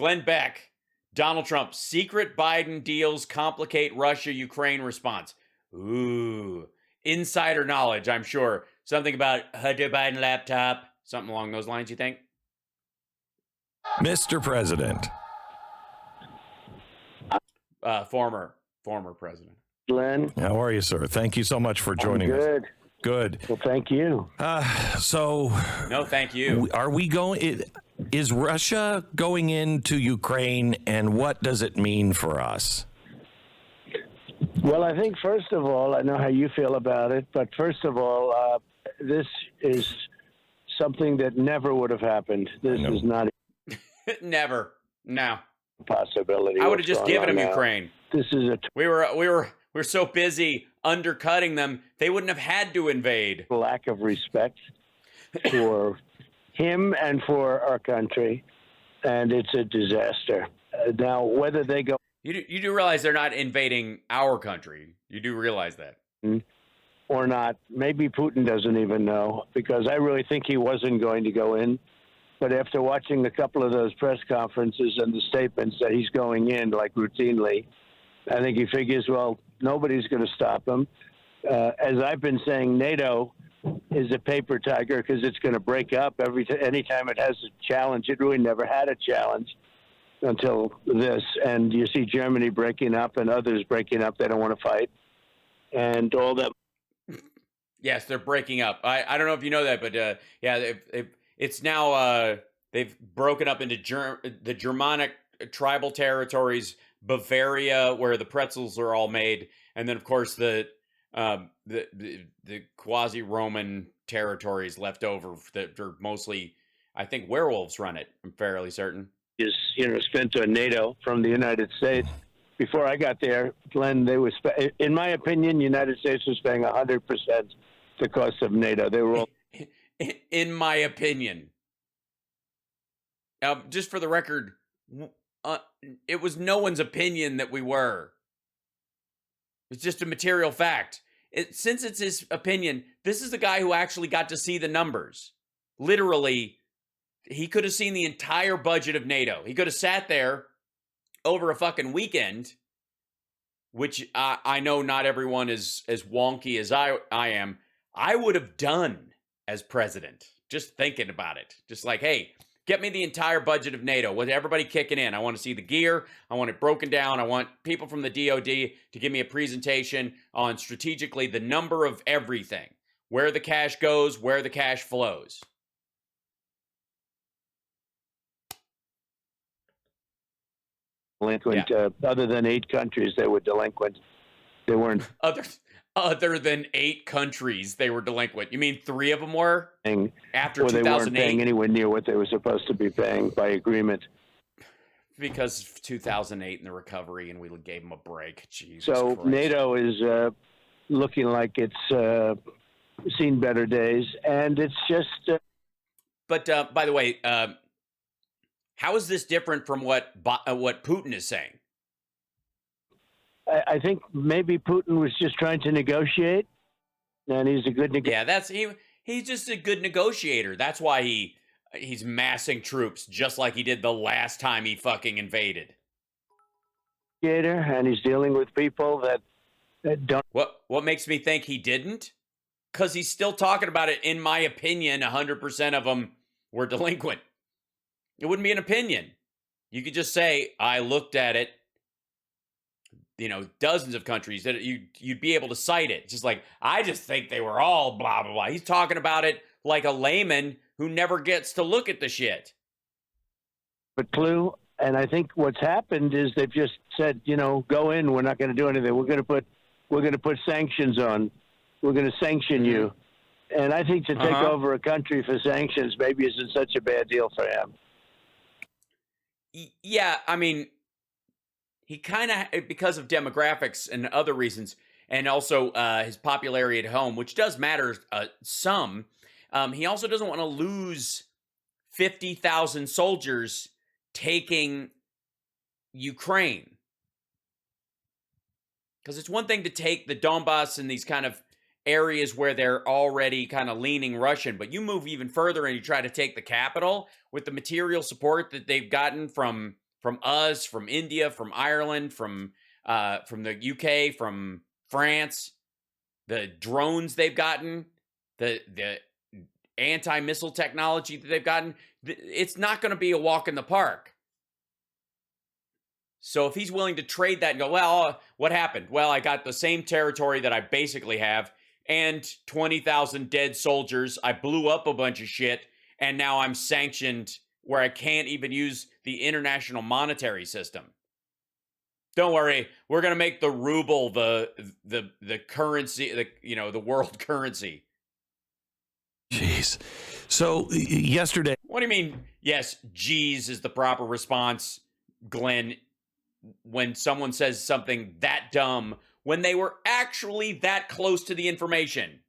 Glenn Beck, Donald Trump, secret Biden deals complicate Russia-Ukraine response. Ooh, insider knowledge, I'm sure. Something about Hunter Biden laptop, something along those lines, you think? Mr. President. Former president. Glenn. How are you, sir? Thank you so much for joining us. Good. Well, thank you. No, thank you. Are we going? Is Russia going into Ukraine, and what does it mean for us? Well, I think first of all, I know how you feel about it, but first of all, this is something that never would have happened. This is not never. No possibility. I would have just given them Ukraine. This is we were so busy undercutting them, they wouldn't have had to invade. Lack of respect for him and for our country, and it's a disaster. Now, whether they go, you do realize they're not invading our country. You do realize that, or not? Maybe Putin doesn't even know, because I really think he wasn't going to go in. But after watching a couple of those press conferences and the statements that he's going in, like routinely, I think he figures, well, nobody's going to stop him. As I've been saying, NATO is a paper tiger because it's going to break up anytime it has a challenge. It really never had a challenge until this. And you see Germany breaking up and others breaking up. They don't want to fight. And all that. Yes, they're breaking up. I don't know if you know that, but yeah, it's now they've broken up into the Germanic tribal territories, Bavaria, where the pretzels are all made, and then of course the quasi-Roman territories left over that are mostly, I think, werewolves run it. I'm fairly certain. Is spent on NATO from the United States. Before I got there, Glenn, they were in my opinion, the United States was paying 100% the cost of NATO. They were all. In my opinion, just for the record, it was no one's opinion that we were. It's just a material fact. Since it's his opinion, this is the guy who actually got to see the numbers. Literally, he could have seen the entire budget of NATO. He could have sat there over a fucking weekend, which I know not everyone is as wonky as I am. I would have done as president, just thinking about it. Just like, hey, get me the entire budget of NATO with everybody kicking in. I want to see the gear. I want it broken down. I want people from the DOD to give me a presentation on strategically the number of everything, where the cash goes, where the cash flows. Delinquent. Yeah. Other than 8 countries, they were delinquent. They weren't. Other than 8 countries, they were delinquent. You mean 3 of them were? After 2008? Or they weren't paying anywhere near what they were supposed to be paying by agreement. Because of 2008 and the recovery, and we gave them a break. Jesus so Christ. NATO is looking like it's seen better days, and it's just... But by the way, how is this different from what Putin is saying? I think maybe Putin was just trying to negotiate, and he's a good negotiator. Yeah, he's just a good negotiator. That's why he's massing troops, just like he did the last time he fucking invaded. And he's dealing with people that don't. What makes me think he didn't? Because he's still talking about it. In my opinion, 100% of them were delinquent. It wouldn't be an opinion. You could just say, I looked at it. Dozens of countries that you'd be able to cite it. Just like, I just think they were all blah, blah, blah. He's talking about it like a layman who never gets to look at the shit. But clue, and I think what's happened is they've just said, go in. We're not going to do anything. We're going to put sanctions on. We're going to sanction you. And I think to take over a country for sanctions maybe isn't such a bad deal for him. Yeah, I mean, he kind of, because of demographics and other reasons, and also his popularity at home, which does matter some, he also doesn't want to lose 50,000 soldiers taking Ukraine. Because it's one thing to take the Donbass and these kind of areas where they're already kind of leaning Russian, but you move even further and you try to take the capital with the material support that they've gotten from from us, from India, from Ireland, from the UK, from France, the drones they've gotten, the anti-missile technology that they've gotten. It's not going to be a walk in the park. So if he's willing to trade that and go, well, what happened? Well, I got the same territory that I basically have and 20,000 dead soldiers. I blew up a bunch of shit, and now I'm sanctioned where I can't even use the international monetary system. Don't worry, we're going to make the ruble the currency, the world currency. Jeez. So yesterday. What do you mean? Yes, geez is the proper response, Glenn, when someone says something that dumb when they were actually that close to the information.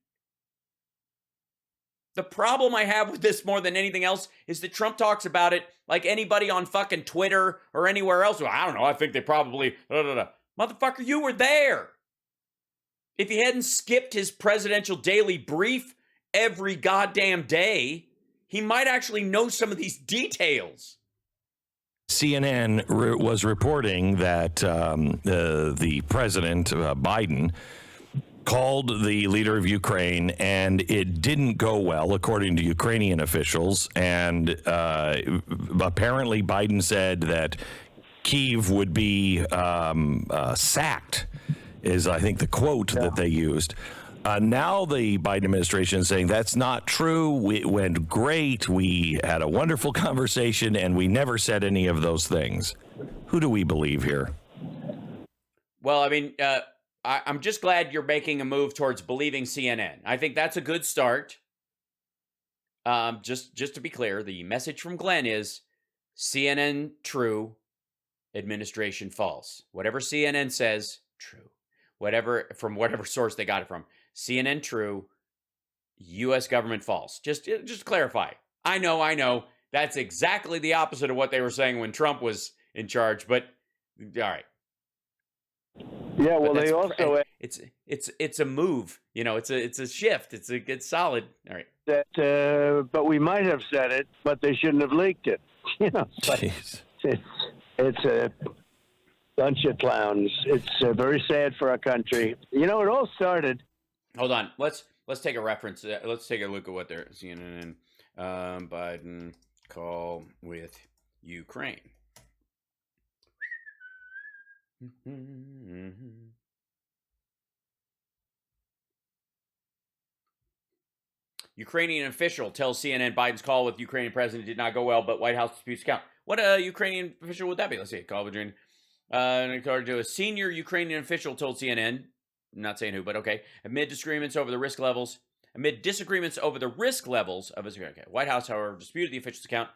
The problem I have with this more than anything else is that Trump talks about it like anybody on fucking Twitter or anywhere else. Well, I don't know. I think they probably... Motherfucker, you were there. If he hadn't skipped his presidential daily brief every goddamn day, he might actually know some of these details. CNN was reporting that the president, Biden, called the leader of Ukraine, and it didn't go well, according to Ukrainian officials. And apparently Biden said that Kyiv would be sacked, is I think the quote that they used. Now the Biden administration is saying that's not true. It went great. We had a wonderful conversation, and we never said any of those things. Who do we believe here? Well, I mean, I'm just glad you're making a move towards believing CNN. I think that's a good start. Just to be clear, the message from Glenn is CNN true, administration false. Whatever CNN says, true. From whatever source they got it from. CNN true, U.S. government false. Just clarify. I know. That's exactly the opposite of what they were saying when Trump was in charge. But all right. Yeah, well, they also it's a move. It's a shift. It's solid. All right. That, but we might have said it, but they shouldn't have leaked it. Jeez. It's a bunch of clowns. It's very sad for our country. It all started. Hold on. Let's take a reference. Let's take a look at what they're CNN. Biden call with Ukraine. Ukrainian official tells CNN Biden's call with Ukrainian president did not go well, but White House disputes account. What Ukrainian official would that be? Let's see. Call between according to a senior Ukrainian official told CNN, I'm not saying who, but okay, amid disagreements over the risk levels of his White House, however, disputed the official's account,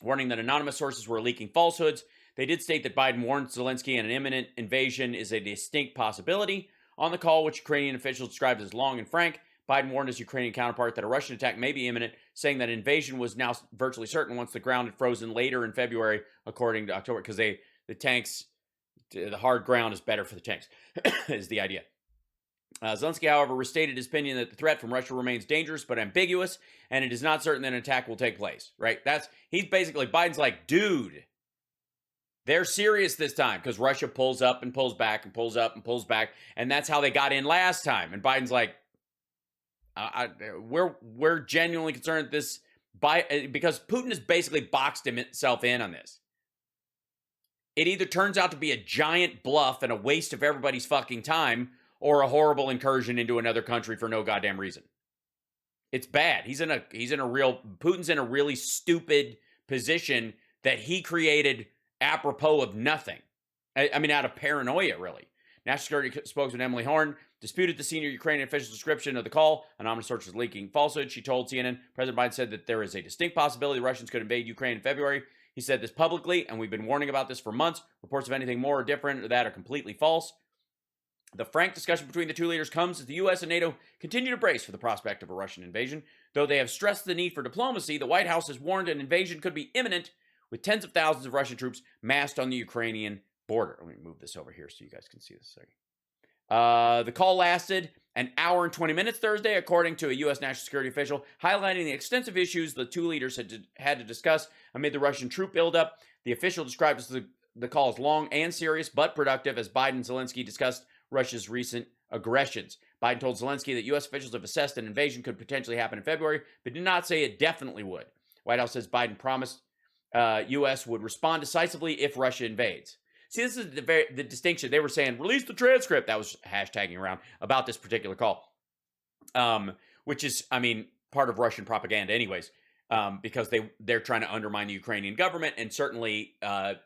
warning that anonymous sources were leaking falsehoods. They did state that Biden warned Zelensky an imminent invasion is a distinct possibility. On the call, which Ukrainian officials described as long and frank, Biden warned his Ukrainian counterpart that a Russian attack may be imminent, saying that invasion was now virtually certain once the ground had frozen later in February, according to October, because the tanks, the hard ground is better for the tanks, is the idea. Zelensky, however, restated his opinion that the threat from Russia remains dangerous but ambiguous, and it is not certain that an attack will take place, right? Biden's like, dude, they're serious this time because Russia pulls up and pulls back and pulls up and pulls back, and that's how they got in last time. And Biden's like, we're genuinely concerned this because Putin has basically boxed himself in on this. It either turns out to be a giant bluff and a waste of everybody's fucking time, or a horrible incursion into another country for no goddamn reason. It's bad. Putin's in a really stupid position that he created apropos of nothing. I mean, out of paranoia, really. National Security spokesman Emily Horn disputed the senior Ukrainian official's description of the call. Anonymous sources leaking falsehood. She told CNN, President Biden said that there is a distinct possibility the Russians could invade Ukraine in February. He said this publicly, and we've been warning about this for months. Reports of anything more or different or that are completely false. The frank discussion between the two leaders comes as the U.S. and NATO continue to brace for the prospect of a Russian invasion. Though they have stressed the need for diplomacy, the White House has warned an invasion could be imminent, with tens of thousands of Russian troops massed on the Ukrainian border. Let me move this over here so you guys can see this. The call lasted an hour and 20 minutes Thursday, according to a U.S. national security official, highlighting the extensive issues the two leaders had to discuss amid the Russian troop buildup. The official describes the call as long and serious, but productive, as Biden and Zelensky discussed Russia's recent aggressions. Biden told Zelensky that U.S. officials have assessed an invasion could potentially happen in February, but did not say it definitely would. White House says Biden promised U.S. would respond decisively if Russia invades. See, this is the distinction. They were saying, release the transcript. That was hashtagging around about this particular call, which is, I mean, part of Russian propaganda anyways, because they're trying to undermine the Ukrainian government and certainly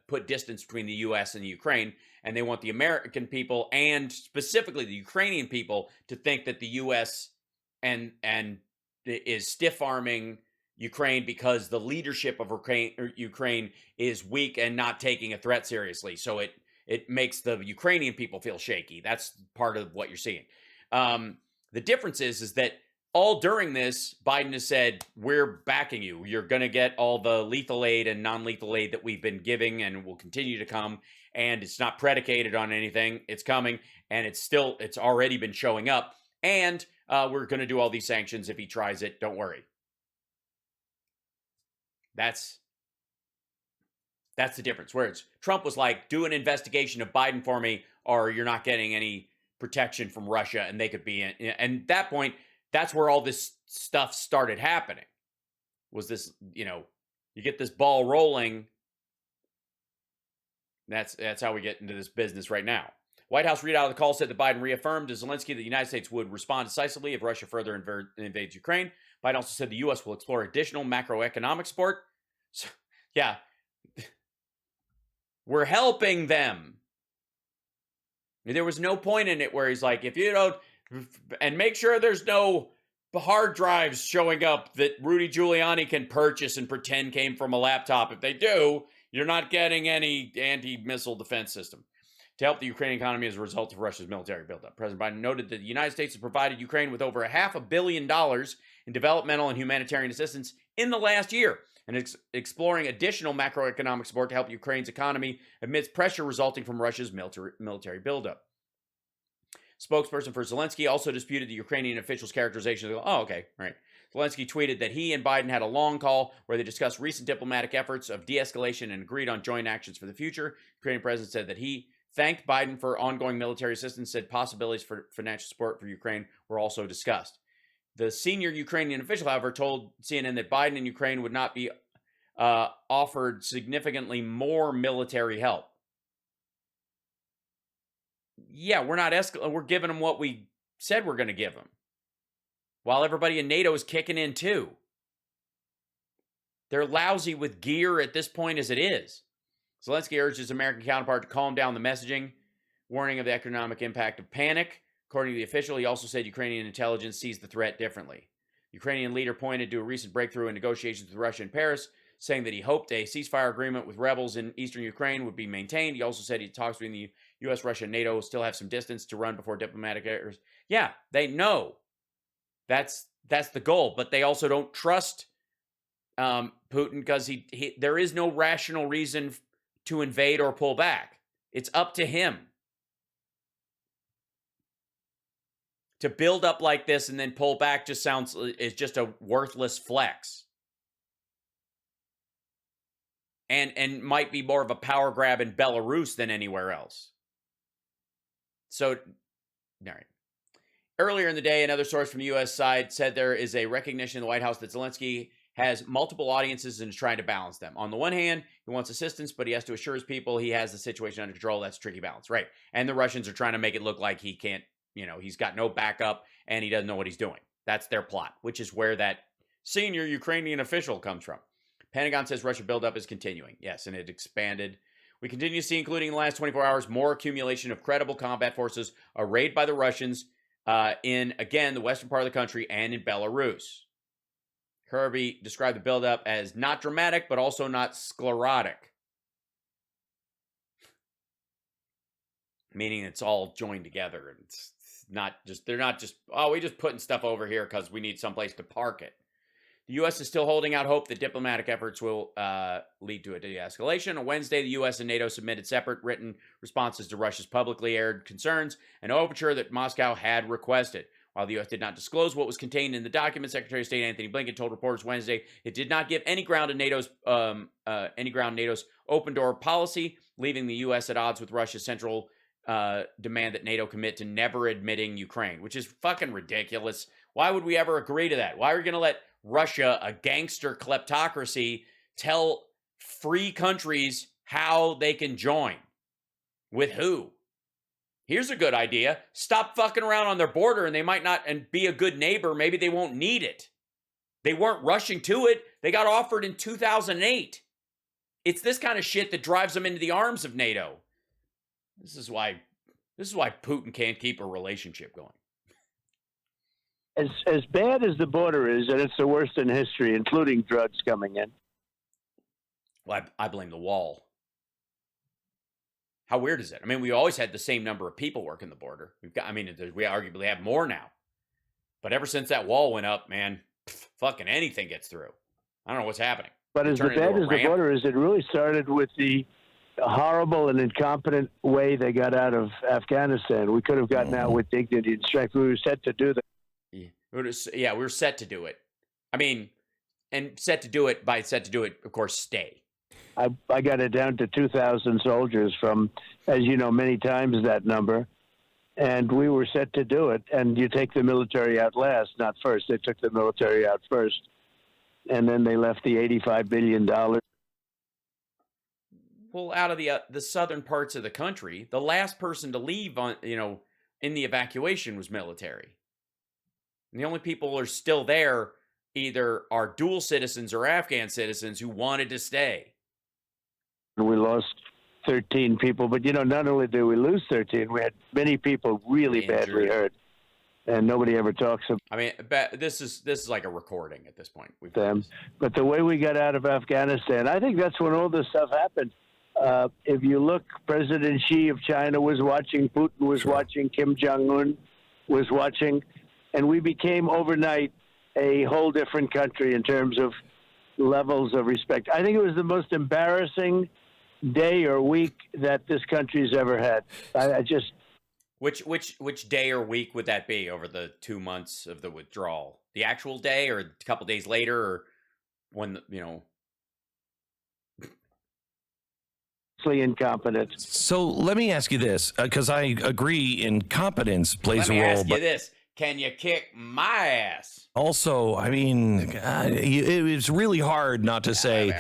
put distance between the U.S. and the Ukraine. And they want the American people and specifically the Ukrainian people to think that the U.S. and is stiff-arming Ukraine because the leadership of Ukraine is weak and not taking a threat seriously. So it makes the Ukrainian people feel shaky. That's part of what you're seeing. The difference is that all during this, Biden has said, we're backing you. You're going to get all the lethal aid and non-lethal aid that we've been giving and will continue to come. And it's not predicated on anything. It's coming, and it's already been showing up. And we're going to do all these sanctions if he tries it. Don't worry. That's the difference. Whereas Trump was like, do an investigation of Biden for me, or you're not getting any protection from Russia, and they could be in. And at that point, that's where all this stuff started happening. Was this, you get this ball rolling. That's how we get into this business right now. White House readout of the call said that Biden reaffirmed to Zelensky that the United States would respond decisively if Russia further invades Ukraine. Biden also said the U.S. will explore additional macroeconomic support. So, yeah, we're helping them. There was no point in it where he's like, if you don't, and make sure there's no hard drives showing up that Rudy Giuliani can purchase and pretend came from a laptop. If they do, you're not getting any anti-missile defense system to help the Ukrainian economy as a result of Russia's military buildup. President Biden noted that the United States has provided Ukraine with over $500 million in developmental and humanitarian assistance in the last year, and it's exploring additional macroeconomic support to help Ukraine's economy amidst pressure resulting from Russia's military buildup. Spokesperson for Zelensky also disputed the Ukrainian official's characterization of, okay, right. Zelensky tweeted that he and Biden had a long call where they discussed recent diplomatic efforts of de-escalation and agreed on joint actions for the future. The Ukrainian president said that he thanked Biden for ongoing military assistance, said possibilities for financial support for Ukraine were also discussed. The senior Ukrainian official, however, told CNN that Biden and Ukraine would not be offered significantly more military help. Yeah, we're giving them what we said we're going to give them, while everybody in NATO is kicking in too. They're lousy with gear at this point as it is. Zelensky urged his American counterpart to calm down the messaging, warning of the economic impact of panic. According to the official, he also said Ukrainian intelligence sees the threat differently. The Ukrainian leader pointed to a recent breakthrough in negotiations with Russia and Paris, saying that he hoped a ceasefire agreement with rebels in eastern Ukraine would be maintained. He also said talks between the U.S., Russia, and NATO still have some distance to run before diplomatic errors. Yeah, they know that's the goal, but they also don't trust Putin because there is no rational reason to invade or pull back. It's up to him. To build up like this and then pull back is just a worthless flex. And might be more of a power grab in Belarus than anywhere else. So, all right. Earlier in the day, another source from the U.S. side said there is a recognition in the White House that Zelensky has multiple audiences and is trying to balance them. On the one hand, he wants assistance, but he has to assure his people he has the situation under control. That's a tricky balance, right? And the Russians are trying to make it look like he can't, he's got no backup and he doesn't know what he's doing. That's their plot, which is where that senior Ukrainian official comes from. Pentagon says Russia buildup is continuing. Yes, and it expanded. We continue to see, including in the last 24 hours, more accumulation of credible combat forces arrayed by the Russians in, again, the western part of the country and in Belarus. Kirby described the buildup as not dramatic, but also not sclerotic. Meaning it's all joined together. It's not just, they're not just, we just putting stuff over here because we need someplace to park it. The U.S. is still holding out hope that diplomatic efforts will lead to a de-escalation. On Wednesday, the U.S. and NATO submitted separate written responses to Russia's publicly aired concerns, an overture that Moscow had requested. While the U.S. did not disclose what was contained in the document, Secretary of State Anthony Blinken told reporters Wednesday it did not give any ground in NATO's open door policy, leaving the U.S. at odds with Russia's central demand that NATO commit to never admitting Ukraine, which is fucking ridiculous. Why would we ever agree to that? Why are we going to let Russia, a gangster kleptocracy, tell free countries how they can join? With who? Here's a good idea. Stop fucking around on their border, and they might not, and be a good neighbor. Maybe they won't need it. They weren't rushing to it. They got offered in 2008. It's this kind of shit that drives them into the arms of NATO. This is why Putin can't keep a relationship going. As bad as the border is, and it's the worst in history, including drugs coming in. Well, I blame the wall. How weird is it? I mean, we always had the same number of people working the border. We arguably have more now. But ever since that wall went up, man, fucking anything gets through. I don't know what's happening. But as bad as the border is, it really started with the horrible and incompetent way they got out of Afghanistan. We could have gotten out with dignity and strength. We were set to do that. Yeah, we were set to do it. I mean, and set to do it, of course, stay. I got it down to 2,000 soldiers from, as you know, many times that number. And we were set to do it. And you take the military out last, not first. They took the military out first. And then they left the $85 billion. Well, out of the southern parts of the country, the last person to leave in the evacuation was military. And the only people who are still there either are dual citizens or Afghan citizens who wanted to stay. We lost 13 people, but not only did we lose 13, we had many people really badly hurt, and nobody ever talks about. I mean, this is like a recording at this point. Them, but the way we got out of Afghanistan, I think that's when all this stuff happened. If you look, President Xi of China was watching, Putin was watching, Kim Jong-un was watching, and we became overnight a whole different country in terms of levels of respect. I think it was the most embarrassing day or week that this country's ever had. I just... Which day or week would that be over the 2 months of the withdrawal? The actual day, or a couple days later, or when incompetent. So let me ask you this, because I agree incompetence plays a role. Let me ask you this. Can you kick my ass? Also, I mean, it's really hard not to say,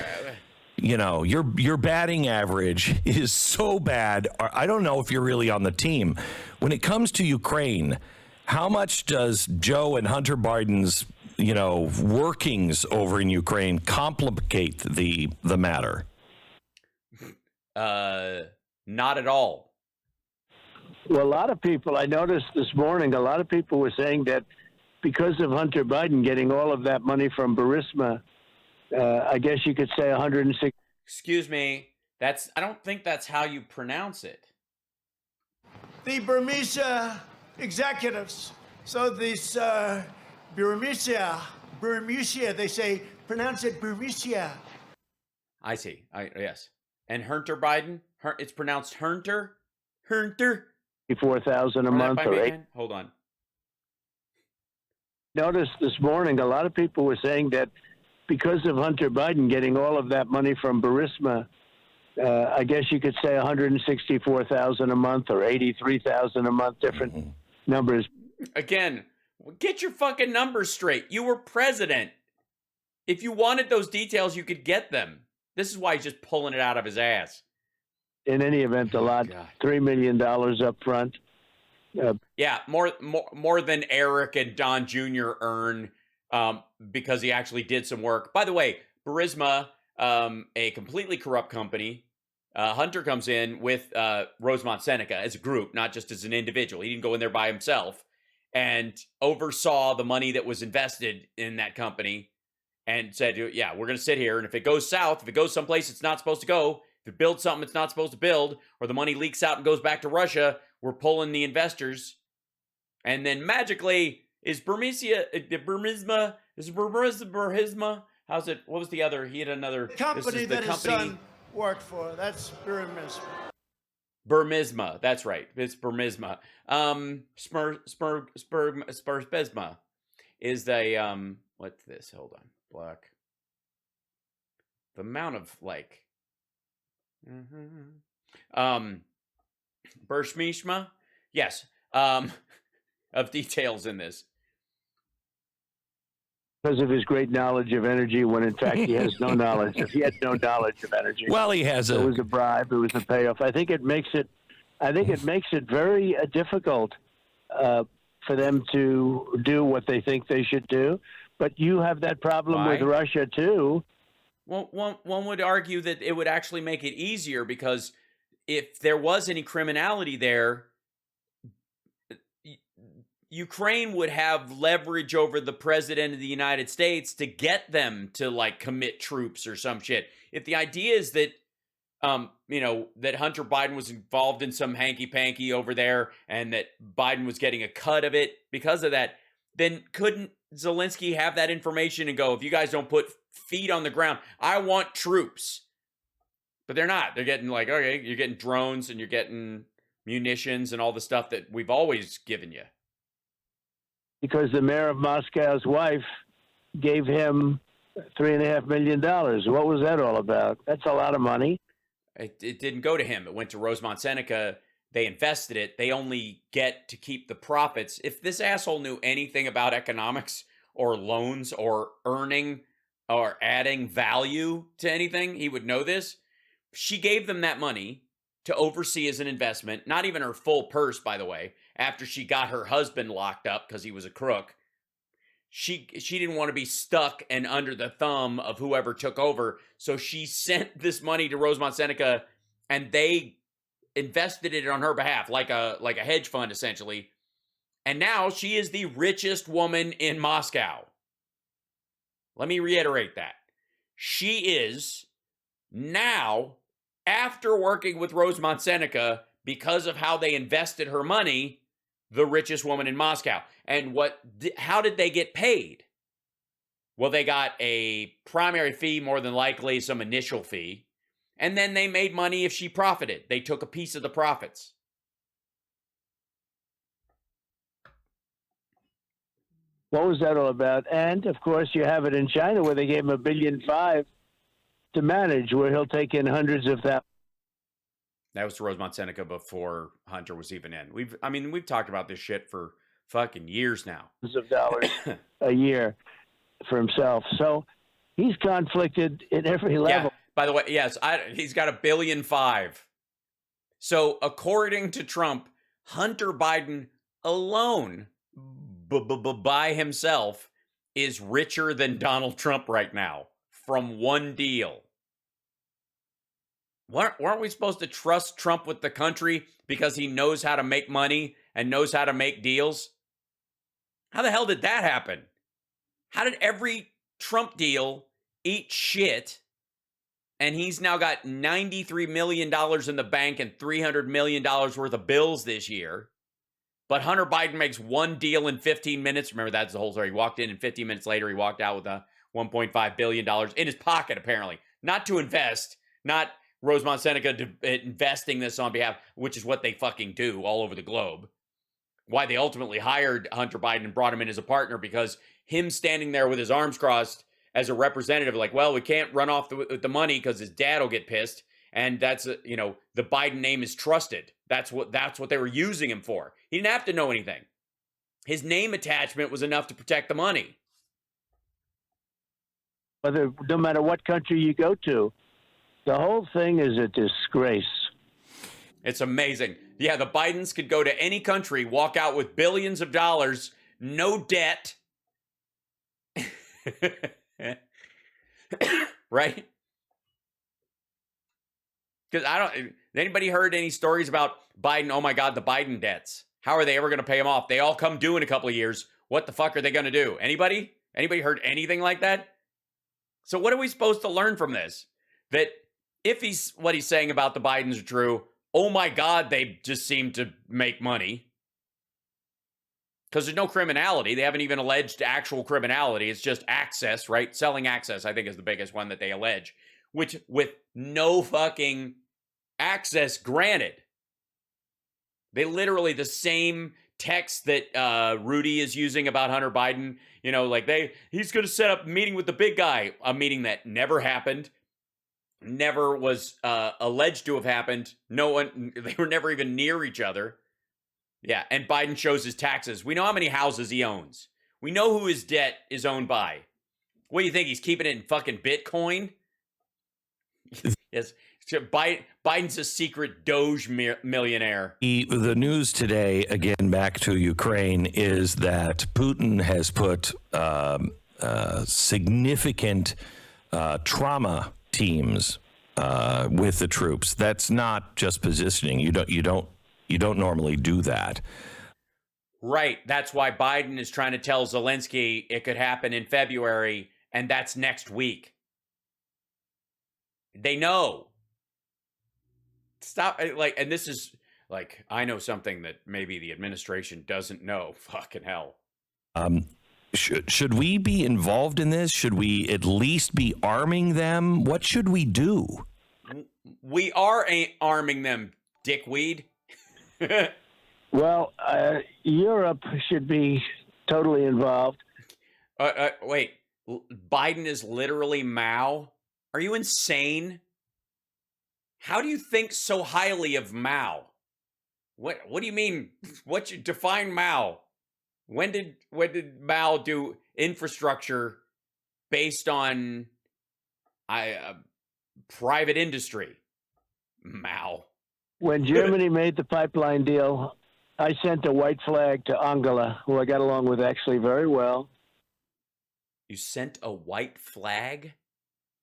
your batting average is so bad. I don't know if you're really on the team. When it comes to Ukraine, how much does Joe and Hunter Biden's, workings over in Ukraine complicate the matter? Not at all. Well, a lot of people, I noticed this morning, a lot of people were saying that because of Hunter Biden getting all of that money from Burisma, I guess you could say 160. Excuse me. I don't think that's how you pronounce it. The Burmese executives. So this Burmese, they say, pronounce it Burmese. I see. Yes. And Hunter Biden, it's pronounced Hunter. 4,000 a month or 8. Hold on. Noticed this morning, a lot of people were saying that because of Hunter Biden getting all of that money from Burisma, I guess you could say 164,000 a month or 83,000 a month, different numbers. Again, get your fucking numbers straight. You were president. If you wanted those details, you could get them. This is why he's just pulling it out of his ass. In any event, a lot, $3 million up front. Yeah, more than Eric and Don Jr. earn because he actually did some work. By the way, Burisma, a completely corrupt company. Hunter comes in with Rosemont Seneca as a group, not just as an individual. He didn't go in there by himself, and oversaw the money that was invested in that company and said, yeah, we're going to sit here, and if it goes south, if it goes someplace it's not supposed to go, if it builds something it's not supposed to build, or the money leaks out and goes back to Russia, we're pulling the investors. And then magically, Burisma, how's it, what was the other, he had another. The company that his son worked for, that's Burisma. Burmisma. That's right. It's Burmisma. Spurbisma is the what's this? Hold on. Black. The amount of like Burshmishma? Yes. Of details in this. Because of his great knowledge of energy, when in fact he has no knowledge. If he had no knowledge of energy, Well, he has it a. was a bribe. It was a payoff. I think it makes it very difficult for them to do what they think they should do. But you have that problem Why? with Russia too. Well, one would argue that it would actually make it easier because if there was any criminality there, Ukraine would have leverage over the president of the United States to get them to like commit troops or some shit. If the idea is that, that Hunter Biden was involved in some hanky panky over there and that Biden was getting a cut of it because of that, then couldn't Zelensky have that information and go, if you guys don't put feet on the ground, I want troops. But they're not. They're getting like, okay, you're getting drones and you're getting munitions and all the stuff that we've always given you. Because the mayor of Moscow's wife gave him $3.5 million. What was that all about? That's a lot of money. It didn't go to him. It went to Rosemont Seneca. They invested it. They only get to keep the profits. If this asshole knew anything about economics or loans or earning or adding value to anything, he would know this. She gave them that money to oversee as an investment, not even her full purse, by the way, after she got her husband locked up because he was a crook. She didn't want to be stuck and under the thumb of whoever took over, so she sent this money to Rosemont Seneca, and they invested it on her behalf, like a hedge fund, essentially. And now she is the richest woman in Moscow. Let me reiterate that. She is now, after working with Rosemont Seneca, because of how they invested her money, the richest woman in Moscow. And how did they get paid? Well, they got a primary fee, more than likely some initial fee, and then they made money if she profited. They took a piece of the profits. What was that all about? And, of course, you have it in China where they gave him $1.5 billion to manage, where he'll take in hundreds of thousands. That was to Rosemont Seneca before Hunter was even in. We've talked about this shit for fucking years now. Of dollars a year for himself. So he's conflicted in every level. Yeah. By the way, yes, he's got $1.5 billion. So according to Trump, Hunter Biden alone, by himself, is richer than Donald Trump right now from one deal. Weren't we supposed to trust Trump with the country because he knows how to make money and knows how to make deals? How the hell did that happen? How did every Trump deal eat shit and he's now got $93 million in the bank and $300 million worth of bills this year, but Hunter Biden makes one deal in 15 minutes? Remember, that's the whole story. He walked in and 15 minutes later, he walked out with $1.5 billion in his pocket, apparently. Not to invest, not Rosemont Seneca investing this on behalf, which is what they fucking do all over the globe. Why they ultimately hired Hunter Biden and brought him in as a partner, because him standing there with his arms crossed as a representative, like, well, we can't run off the money because his dad will get pissed. And that's, the Biden name is trusted. That's what they were using him for. He didn't have to know anything. His name attachment was enough to protect the money. No matter what country you go to, the whole thing is a disgrace. It's amazing. Yeah, the Bidens could go to any country, walk out with billions of dollars, no debt. Right? Because anybody heard any stories about Biden? Oh my God, the Biden debts. How are they ever going to pay them off? They all come due in a couple of years. What the fuck are they going to do? Anybody? Anybody heard anything like that? So what are we supposed to learn from this? That if what he's saying about the Bidens are true, oh my God, they just seem to make money. Because there's no criminality. They haven't even alleged actual criminality. It's just access, right? Selling access, I think, is the biggest one that they allege. Which, with no fucking access granted. They literally the same text that Rudy is using about Hunter Biden. You know, like he's going to set up a meeting with the big guy, a meeting that never happened, never was alleged to have happened. They were never even near each other. Yeah, and Biden shows his taxes. We know how many houses he owns. We know who his debt is owned by. What do you think? He's keeping it in fucking Bitcoin? Yes. Biden's a secret Doge millionaire. The news today, again, back to Ukraine, is that Putin has put significant trauma teams with the troops. That's not just positioning. You don't normally do that. Right. That's why Biden is trying to tell Zelensky it could happen in February, and that's next week. They know. Stop. And this is I know something that maybe the administration doesn't know. Fucking hell. Should we be involved in this? Should we at least be arming them? What should we do? We are arming them, dickweed. Well, Europe should be totally involved. Wait, Biden is literally Mao? Are you insane? How do you think so highly of Mao? What do you mean? What you define Mao? When did Mao do infrastructure based on private industry? Mao. When Germany made the pipeline deal, I sent a white flag to Angela, who I got along with actually very well. You sent a white flag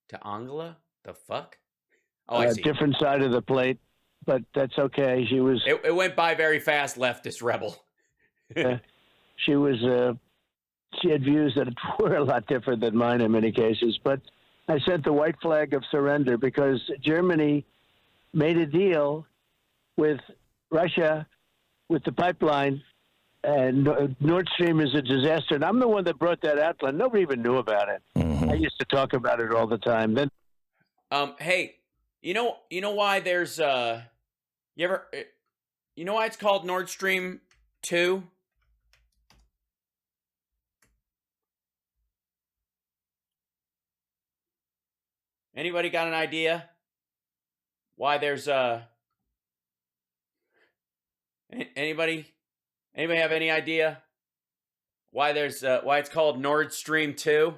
to Angela? The fuck? Oh, I see. Different side of the plate, but that's okay. She was. It went by very fast, leftist rebel. She was. She had views that were a lot different than mine in many cases, but I sent the white flag of surrender because Germany made a deal with Russia with the pipeline, and Nord Stream is a disaster. And I'm the one that brought that out. Nobody even knew about it. Mm-hmm. I used to talk about it all the time. Then, hey, you know why there's you know why it's called Nord Stream 2? Anybody got an idea why there's anybody have any idea why there's why it's called Nord Stream 2?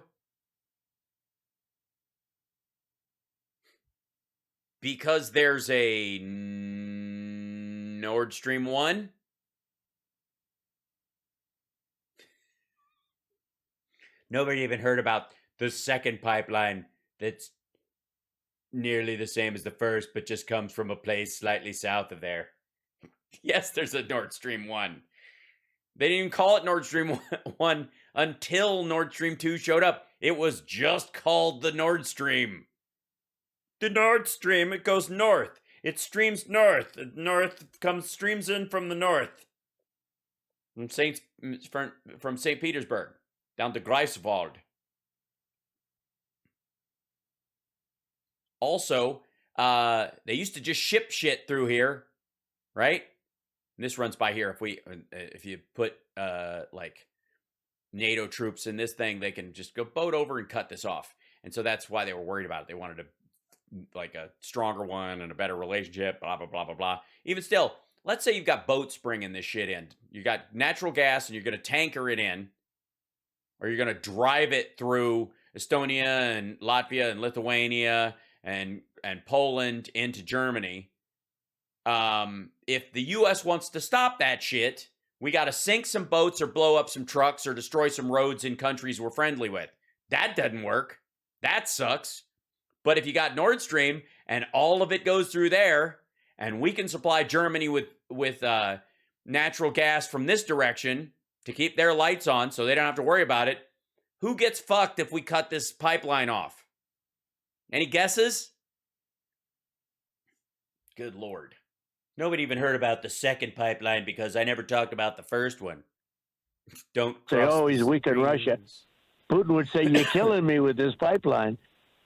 Because there's a Nord Stream 1? Nobody even heard about the second pipeline that's nearly the same as the first, but just comes from a place slightly south of there. Yes, there's a Nord Stream 1. They didn't even call it Nord Stream 1 until Nord Stream 2 showed up. It was just called the Nord Stream. The Nord Stream, it goes north. It streams north. Streams in from the north. From St. Petersburg down to Greifswald. Also, they used to just ship shit through here, right? And this runs by here. If you put NATO troops in this thing, they can just go boat over and cut this off. And so that's why they were worried about it. They wanted a stronger one and a better relationship, blah, blah, blah, blah, blah. Even still, let's say you've got boats bringing this shit in. You got natural gas and you're going to tanker it in, or you're going to drive it through Estonia and Latvia and Lithuania and Poland into Germany. If the U.S. wants to stop that shit, we got to sink some boats or blow up some trucks or destroy some roads in countries we're friendly with. That doesn't work. That sucks. But if you got Nord Stream and all of it goes through there, and we can supply Germany with natural gas from this direction to keep their lights on so they don't have to worry about it, who gets fucked if we cut this pipeline off? Any guesses? Good Lord. Nobody even heard about the second pipeline because I never talked about the first one. Don't say, oh, he's weak in Russia. Putin would say, you're killing me with this pipeline.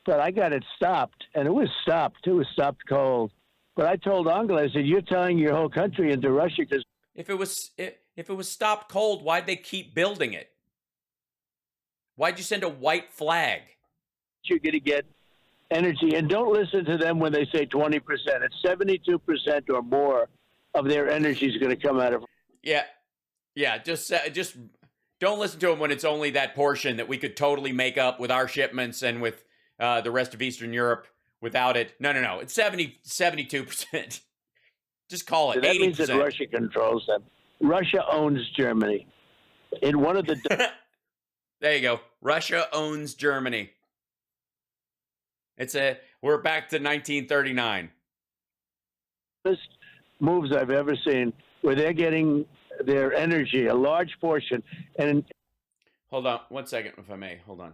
But I got it stopped, and it was stopped. It was stopped cold. But I told Angela, I said, you're telling your whole country into Russia because If it was stopped cold, why'd they keep building it? Why'd you send a white flag? you're going to get energy. And don't listen to them when they say 20%. It's 72% or more of their energy is going to come out of. Yeah, just don't listen to them when it's only that portion that we could totally make up with our shipments and with the rest of Eastern Europe without it. No. It's 72%. Just call it 80%. That means that Russia controls them. Russia owns Germany. In one of the There you go. Russia owns Germany. We're back to 1939. dumbest moves I've ever seen, where they're getting their energy, a large portion, and Hold on 1 second, if I may. Hold on.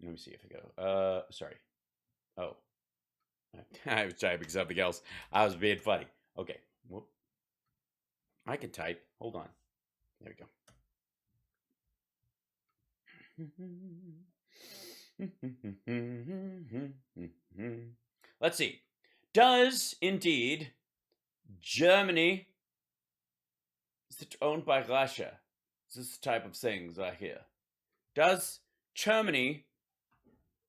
Let me see if I go. Sorry. Oh. I was typing something else. I was being funny. Okay. Whoop. I can type. Hold on. There we go. Let's see. Does indeed Germany is it owned by Russia? This is the type of things I hear. Does Germany,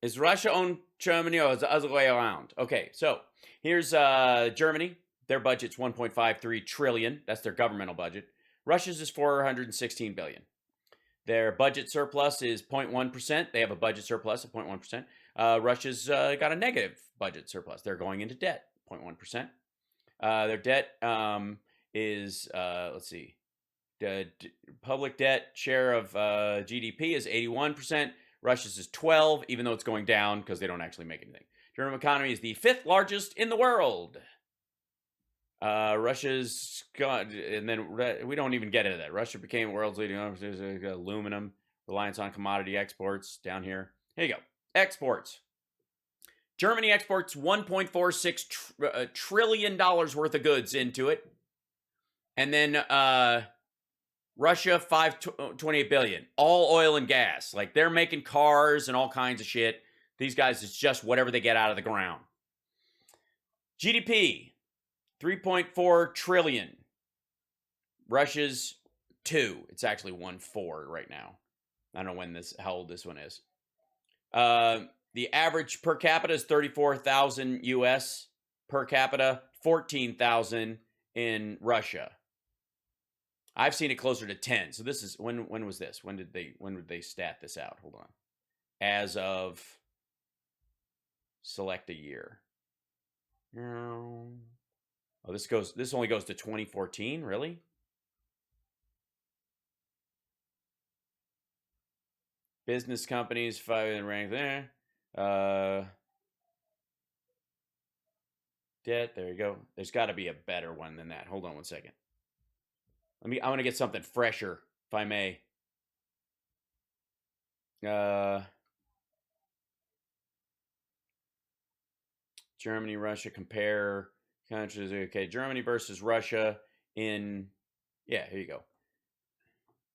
is Russia owned Germany or is it the other way around? Okay, so here's Germany. Their budget's 1.53 trillion. That's their governmental budget. Russia's is 416 billion. Their budget surplus is 0.1%. They have a budget surplus of 0.1%. Russia's got a negative budget surplus. They're going into debt, 0.1%. Their debt is, let's see, the public debt share of GDP is 81%. Russia's is 12%, even though it's going down because they don't actually make anything. German economy is the 5th largest in the world. Russia's gone, and then we don't even get into that. Russia became the world's leading aluminum, reliance on commodity exports down here. Here you go. Exports. Germany exports $1.46 trillion worth of goods into it. And then Russia, $528 billion. All oil and gas. Like, they're making cars and all kinds of shit. These guys, it's just whatever they get out of the ground. GDP, 3.4 trillion. Russia's 2. It's actually 1.4 right now. I don't know how old this one is. The average per capita is 34,000 US per capita, 14,000 in Russia. I've seen it closer to 10. So this is when was this? When did they stat this out? Hold on. As of select a year. Oh, this only goes to 2014, really? Business companies, 5 in rank there. Debt, there you go. There's got to be a better one than that. Hold on 1 second. I want to get something fresher, if I may. Germany, Russia, compare countries. Okay, Germany versus Russia in, yeah, here you go.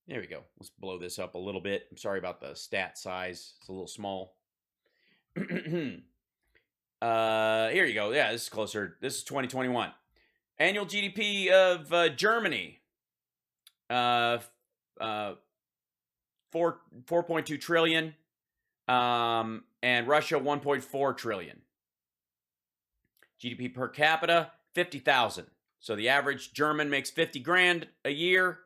There we go. Let's blow this up a little bit. I'm sorry about the stat size. It's a little small. Here you go. Yeah, this is closer. This is 2021. Annual GDP of Germany. 4.2 trillion. And Russia, 1.4 trillion. GDP per capita, 50,000. So the average German makes 50 grand a year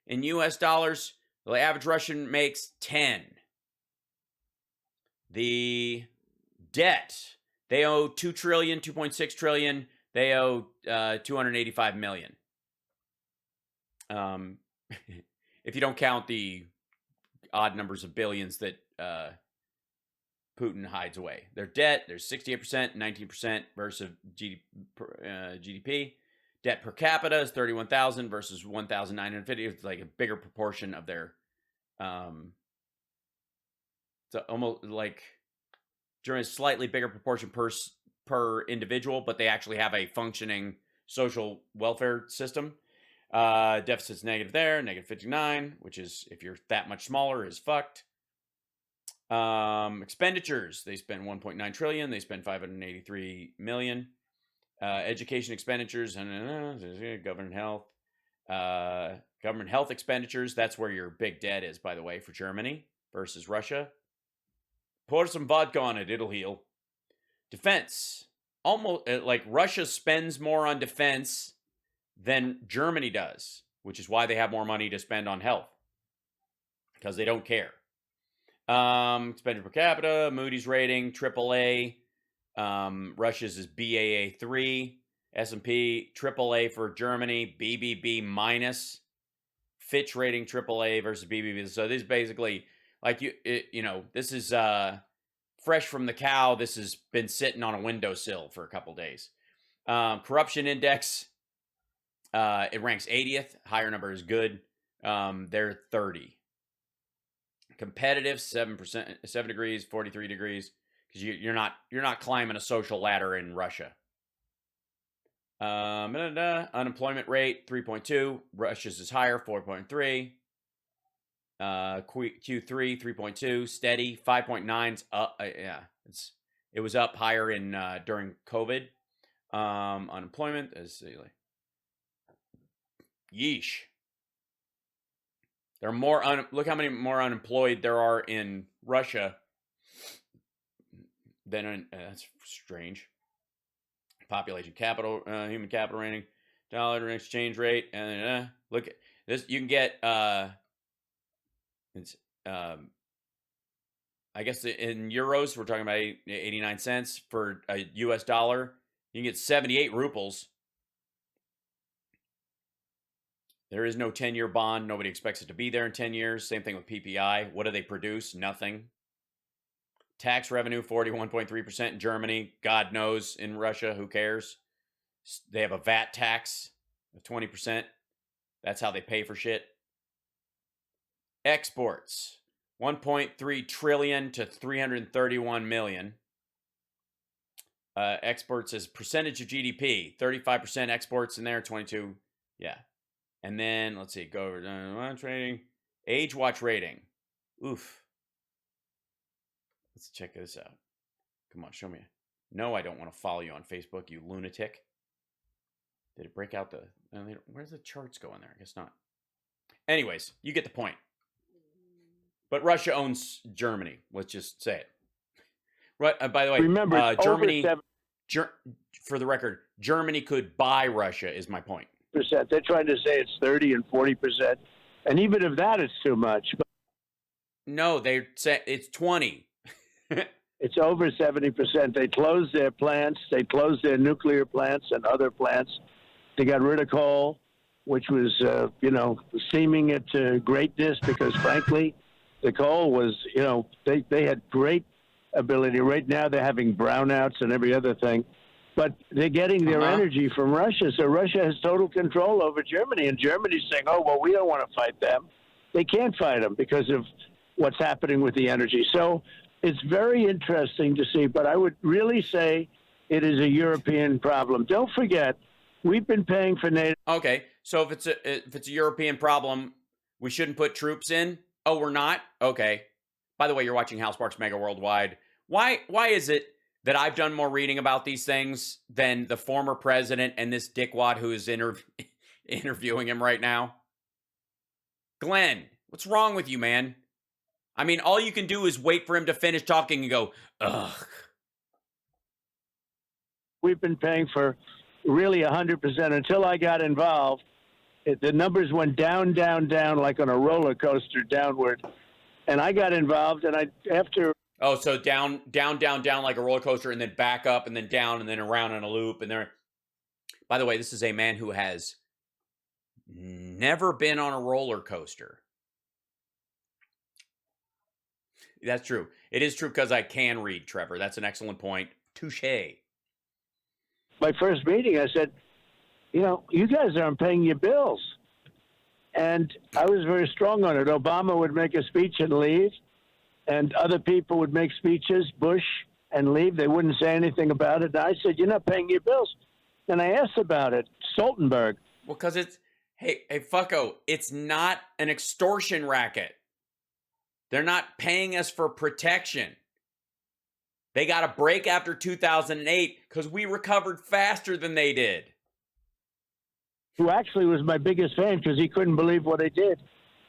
in US dollars. The average Russian makes 10. The debt, they owe 2 trillion, 2.6 trillion. They owe 285 million. If you don't count the odd numbers of billions that Putin hides away. Their debt, there's 68%, 19% versus GDP. Debt per capita is 31,000 versus 1,950. It's like a bigger proportion of their, it's almost like Germany's slightly bigger proportion per individual, but they actually have a functioning social welfare system. Deficit's negative there, negative 59, which is, if you're that much smaller, is fucked. Expenditures, they spend 1.9 trillion. They spend 583 million. Education expenditures, government health. Government health expenditures, that's where your big debt is, by the way, for Germany versus Russia. Pour some vodka on it, it'll heal. Defense, almost like Russia spends more on defense than Germany does, which is why they have more money to spend on health, because they don't care. Expenditure per capita, Moody's rating, AAA. Russia's is Baa3. S&P, AAA for Germany, BBB minus. Fitch rating, AAA versus BBB. So this is basically, like, this is fresh from the cow. This has been sitting on a windowsill for a couple days. Corruption index, it ranks 80th. Higher number is good. They're 30. Competitive, 7%, 7 degrees, 43 degrees, because you're not climbing a social ladder in Russia. Unemployment rate 3.2. Russia's is higher, 4.3. Q3 3.2, steady. 5.9's up. It was up higher in during COVID. Unemployment is yeesh. There are more. Look how many more unemployed there are in Russia than in. That's strange. Population, capital, human capital rating, dollar exchange rate, and look at this. You can get. I guess in euros, we're talking about 89 cents for a U.S. dollar. You can get 78 rubles. There is no 10-year bond. Nobody expects it to be there in 10 years. Same thing with PPI. What do they produce? Nothing. Tax revenue, 41.3% in Germany. God knows in Russia. Who cares? They have a VAT tax of 20%. That's how they pay for shit. Exports, 1.3 trillion to 331 million. Exports as percentage of GDP, 35% exports in there, 22. Yeah. And then, let's see, go over trading. Age watch rating. Oof. Let's check this out. Come on, show me. No, I don't want to follow you on Facebook, you lunatic. Did it break out the... Where's the charts going there? I guess not. Anyways, you get the point. But Russia owns Germany. Let's just say it. Right. By the way, remember, Germany... for the record, Germany could buy Russia, is my point. They're trying to say it's 30 and 40%. And even if that is too much. No, they say it's 20. It's over 70%. They closed their plants. They closed their nuclear plants and other plants. They got rid of coal, which was, seeming it to greatness because, frankly, the coal was, they had great ability. Right now they're having brownouts and every other thing. But they're getting their energy from Russia. So Russia has total control over Germany. And Germany's saying, oh, well, we don't want to fight them. They can't fight them because of what's happening with the energy. So it's very interesting to see. But I would really say it is a European problem. Don't forget, we've been paying for NATO. Okay, so if it's a European problem, we shouldn't put troops in? Oh, we're not? Okay. By the way, you're watching Hal Sparks Mega Worldwide. Why is it that I've done more reading about these things than the former president and this dickwad who is interviewing him right now? Glenn, what's wrong with you, man? I mean, all you can do is wait for him to finish talking and go, ugh. We've been paying for really 100% until I got involved. The numbers went down, down, down like on a roller coaster downward. And I got involved, and after... Oh, so down, down, down, down like a roller coaster, and then back up, and then down, and then around in a loop. And there. By the way, this is a man who has never been on a roller coaster. That's true. It is true because I can read, Trevor. That's an excellent point. Touché. My first meeting, I said, you guys aren't paying your bills. And I was very strong on it. Obama would make a speech and leave. And other people would make speeches, Bush, and leave. They wouldn't say anything about it. And I said, you're not paying your bills. And I asked about it. Stoltenberg. Well, because it's, hey, fucko, it's not an extortion racket. They're not paying us for protection. They got a break after 2008 because we recovered faster than they did. Who actually was my biggest fan because he couldn't believe what I did.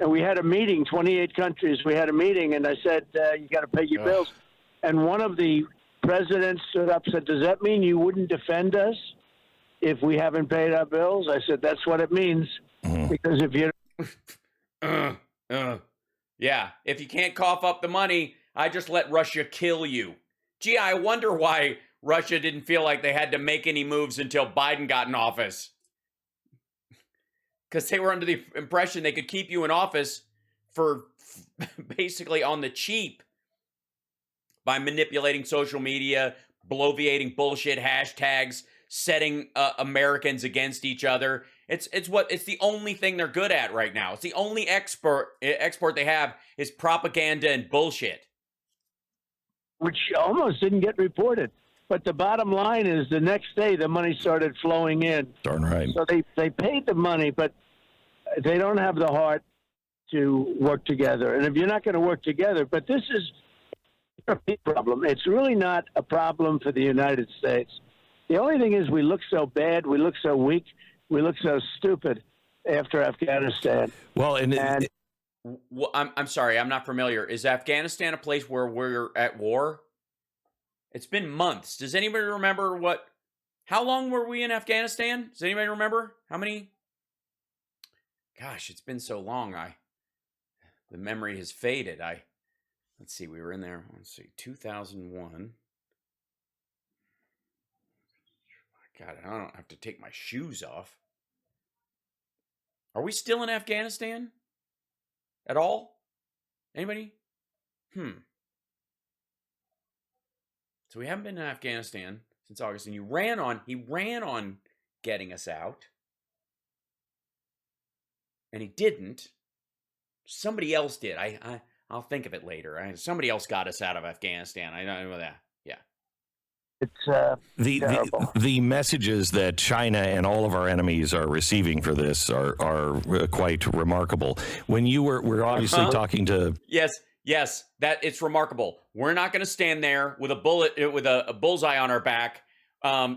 And we had a meeting, 28 countries. We had a meeting, and I said, you got to pay your bills. And one of the presidents stood up and said, does that mean you wouldn't defend us if we haven't paid our bills? I said, that's what it means. Because if you... Yeah, if you can't cough up the money, I just let Russia kill you. Gee, I wonder why Russia didn't feel like they had to make any moves until Biden got in office. Because they were under the impression they could keep you in office for basically on the cheap by manipulating social media, bloviating bullshit hashtags, setting Americans against each other. It's the only thing they're good at right now. It's the only export they have is propaganda and bullshit. Which almost didn't get reported. But the bottom line is the next day the money started flowing in. Darn right. So they paid the money, but they don't have the heart to work together. And if you're not going to work together, but this is a big problem. It's really not a problem for the United States. The only thing is we look so bad, we look so weak, we look so stupid after Afghanistan. Well, and well, I'm sorry, I'm not familiar. Is Afghanistan a place where we're at war? It's been months. Does anybody remember how long were we in Afghanistan? Does anybody remember? How many? Gosh, it's been so long. The memory has faded. Let's see, we were in there, 2001. God, I don't have to take my shoes off. Are we still in Afghanistan? At all? Anybody? So we haven't been in Afghanistan since August, and he ran on getting us out. And he didn't. Somebody else did. I'll think of it later. Somebody else got us out of Afghanistan. I don't know that. Yeah. It's the messages that China and all of our enemies are receiving for this are quite remarkable. When we're obviously talking to yes, that it's remarkable. We're not going to stand there with a bullseye on our back,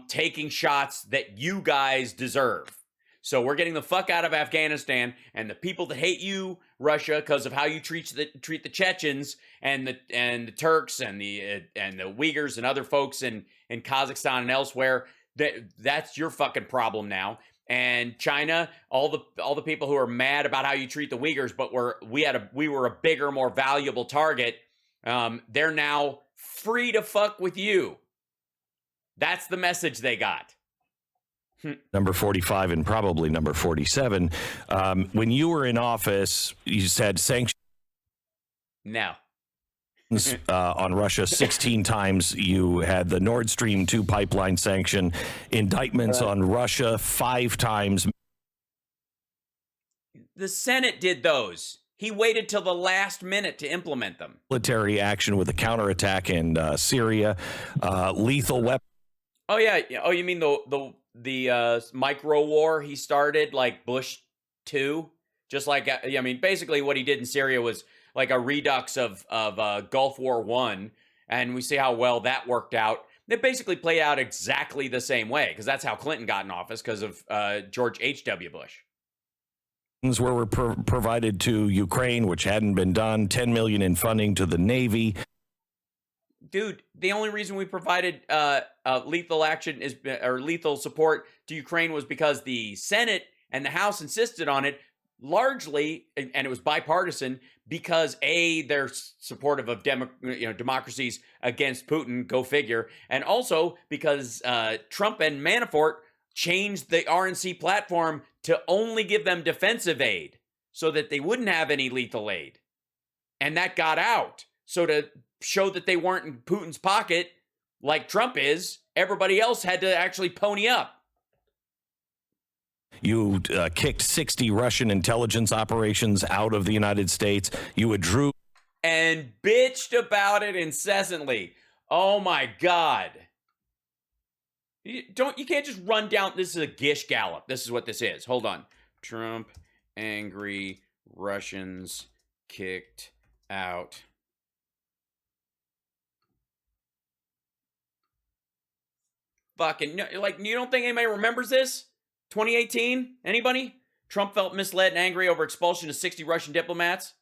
taking shots that you guys deserve. So we're getting the fuck out of Afghanistan, and the people that hate you, Russia, because of how you treat the Chechens and the Turks and the Uyghurs and other folks in Kazakhstan and elsewhere, that's your fucking problem now. And China, all the people who are mad about how you treat the Uyghurs, but we were a bigger, more valuable target. They're now free to fuck with you. That's the message they got. Number 45 and probably number 47. When you were in office, you said sanctions No. on Russia 16 times. You had the Nord Stream 2 pipeline sanction, indictments on Russia 5 times. The Senate did those. He waited till the last minute to implement them. Military action with a counterattack in Syria, lethal weapons. Oh yeah. Oh, you mean the micro war he started like Bush 2? Just like, I mean, basically what he did in Syria was like a redux of Gulf War 1, and we see how well that worked out. It basically played out exactly the same way, because that's how Clinton got in office, because of George H.W. Bush. Were provided to Ukraine, which hadn't been done, $10 million in funding to the Navy. Dude, the only reason we provided lethal action or lethal support to Ukraine was because the Senate and the House insisted on it, largely, and it was bipartisan, because they're supportive of democracies against Putin, go figure, and also because Trump and Manafort changed the RNC platform to only give them defensive aid so that they wouldn't have any lethal aid, and that got out. So to show that they weren't in Putin's pocket like Trump is, everybody else had to actually pony up. You kicked 60 Russian intelligence operations out of the United States. You withdrew and bitched about it incessantly. Oh my God. You can't just run down. This is a Gish Gallop. This is what this is. Hold on. Trump, angry Russians kicked out. Fucking, like, you don't think anybody remembers this? 2018? Anybody? Trump felt misled and angry over expulsion of 60 Russian diplomats.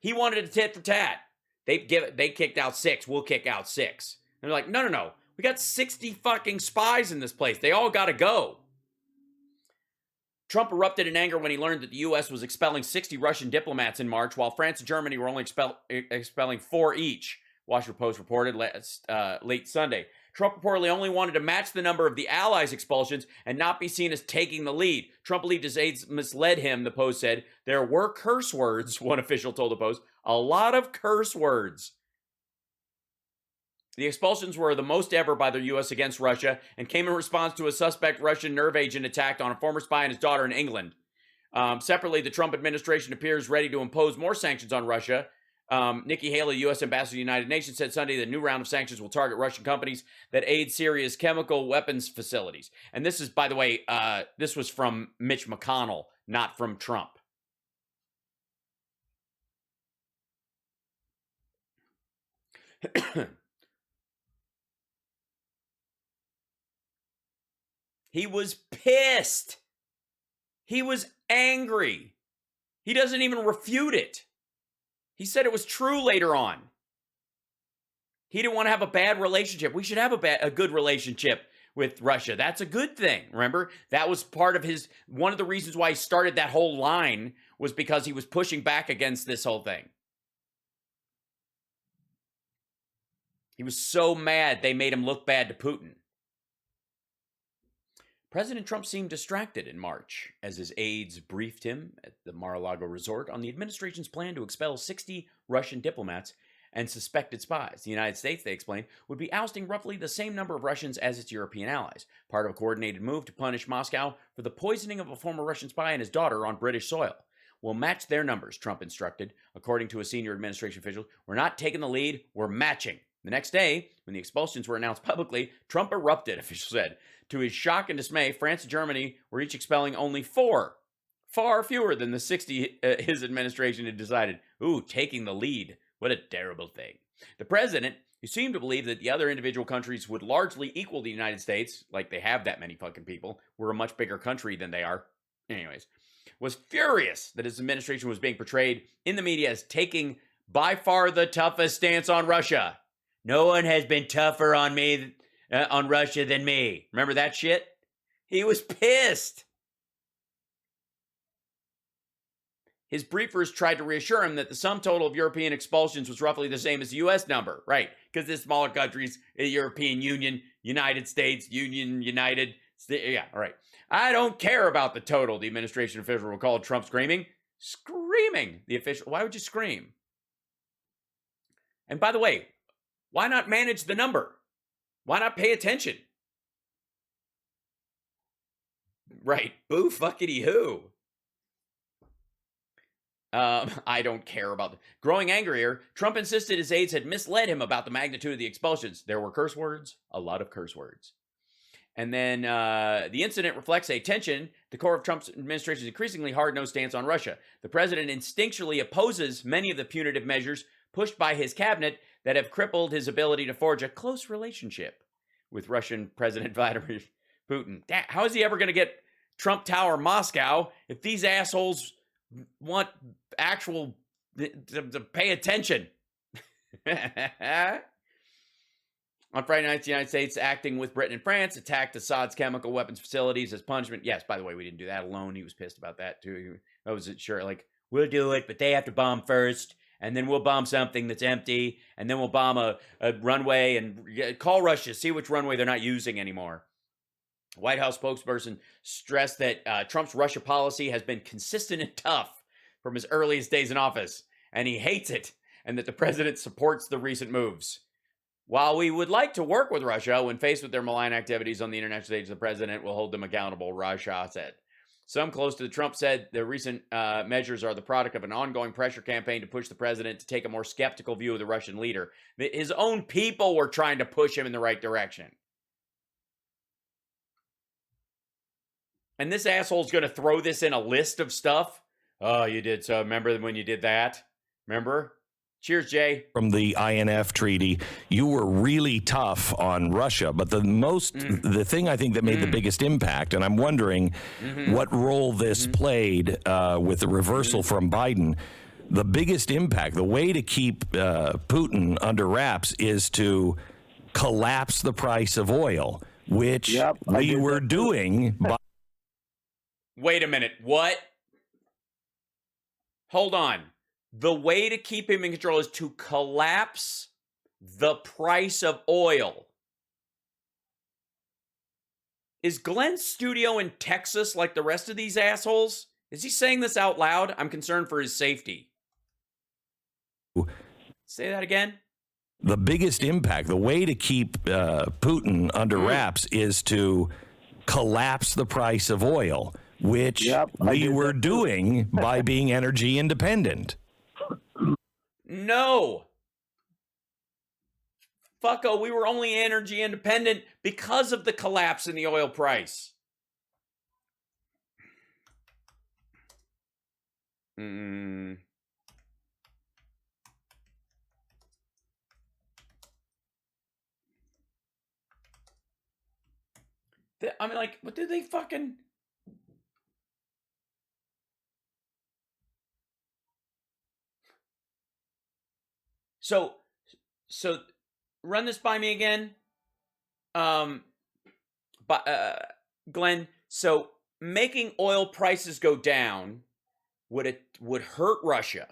He wanted a tit for tat. They kicked out 6. We'll kick out 6. And they're like, no. We got 60 fucking spies in this place. They all got to go. Trump erupted in anger when he learned that the U.S. was expelling 60 Russian diplomats in March, while France and Germany were only expelling 4 each. Washington Post reported late Sunday. Trump reportedly only wanted to match the number of the Allies' expulsions and not be seen as taking the lead. Trump believed his aides misled him, the Post said. There were curse words, one official told the Post. A lot of curse words. The expulsions were the most ever by the U.S. against Russia and came in response to a suspect Russian nerve agent attack on a former spy and his daughter in England. Separately, the Trump administration appears ready to impose more sanctions on Russia. Nikki Haley, U.S. Ambassador to the United Nations, said Sunday that a new round of sanctions will target Russian companies that aid Syria's chemical weapons facilities. And this is, by the way, this was from Mitch McConnell, not from Trump. He was pissed. He was angry. He doesn't even refute it. He said it was true later on. He didn't want to have a bad relationship. We should have a good relationship with Russia. That's a good thing. Remember? That was part of one of the reasons why he started that whole line was because he was pushing back against this whole thing. He was so mad they made him look bad to Putin. President Trump seemed distracted in March as his aides briefed him at the Mar-a-Lago resort on the administration's plan to expel 60 Russian diplomats and suspected spies. The United States, they explained, would be ousting roughly the same number of Russians as its European allies, part of a coordinated move to punish Moscow for the poisoning of a former Russian spy and his daughter on British soil. We'll match their numbers, Trump instructed. According to a senior administration official, we're not taking the lead, we're matching. The next day, when the expulsions were announced publicly, Trump erupted, officials said. To his shock and dismay, France and Germany were each expelling only 4, far fewer than the 60 his administration had decided. Ooh, taking the lead. What a terrible thing. The president, who seemed to believe that the other individual countries would largely equal the United States, like they have that many fucking people, we're a much bigger country than they are, anyways, was furious that his administration was being portrayed in the media as taking by far the toughest stance on Russia. No one has been tougher on me, on Russia than me. Remember that shit? He was pissed. His briefers tried to reassure him that the sum total of European expulsions was roughly the same as the U.S. number. Right, because there's smaller countries, the European Union, United States, Union, United. Yeah, all right. I don't care about the total, the administration official recalled Trump screaming. Screaming. The official, why would you scream? And by the way, why not manage the number? Why not pay attention? Right. Boo fuckity who. I don't care about growing angrier. Trump insisted his aides had misled him about the magnitude of the expulsions. There were curse words, a lot of curse words. And then the incident reflects a tension at the core of Trump's administration's increasingly hard-nosed stance on Russia. The president instinctually opposes many of the punitive measures pushed by his cabinet that have crippled his ability to forge a close relationship with Russian President Vladimir Putin. How is he ever going to get Trump Tower Moscow if these assholes want actual to pay attention? On Friday night, the United States, acting with Britain and France, attacked Assad's chemical weapons facilities as punishment. Yes, by the way, we didn't do that alone. He was pissed about that, too. I was sure, like, we'll do it, but they have to bomb first, and then we'll bomb something that's empty, and then we'll bomb a runway and call Russia, see which runway they're not using anymore. White House spokesperson stressed that Trump's Russia policy has been consistent and tough from his earliest days in office, and he hates it, and that the president supports the recent moves. While we would like to work with Russia when faced with their malign activities on the international stage, the president will hold them accountable, Russia said. Some close to the Trump said the recent measures are the product of an ongoing pressure campaign to push the president to take a more skeptical view of the Russian leader. His own people were trying to push him in the right direction. And this asshole's going to throw this in a list of stuff. Oh, you did so. Remember when you did that? Remember? Cheers, Jay. From the INF treaty, you were really tough on Russia, but the thing I think that made the biggest impact, and I'm wondering what role this played with the reversal from Biden. The biggest impact, the way to keep Putin under wraps is to collapse the price of oil, which we were doing. Wait a minute. What? Hold on. The way to keep him in control is to collapse the price of oil. Is Glenn's studio in Texas like the rest of these assholes? Is he saying this out loud? I'm concerned for his safety. Say that again. The biggest impact, the way to keep Putin under wraps is to collapse the price of oil, which we were doing by being energy independent. No. Fucko, we were only energy independent because of the collapse in the oil price. I mean, like, what did they fucking... So run this by me again. Glenn, so making oil prices go down would hurt Russia.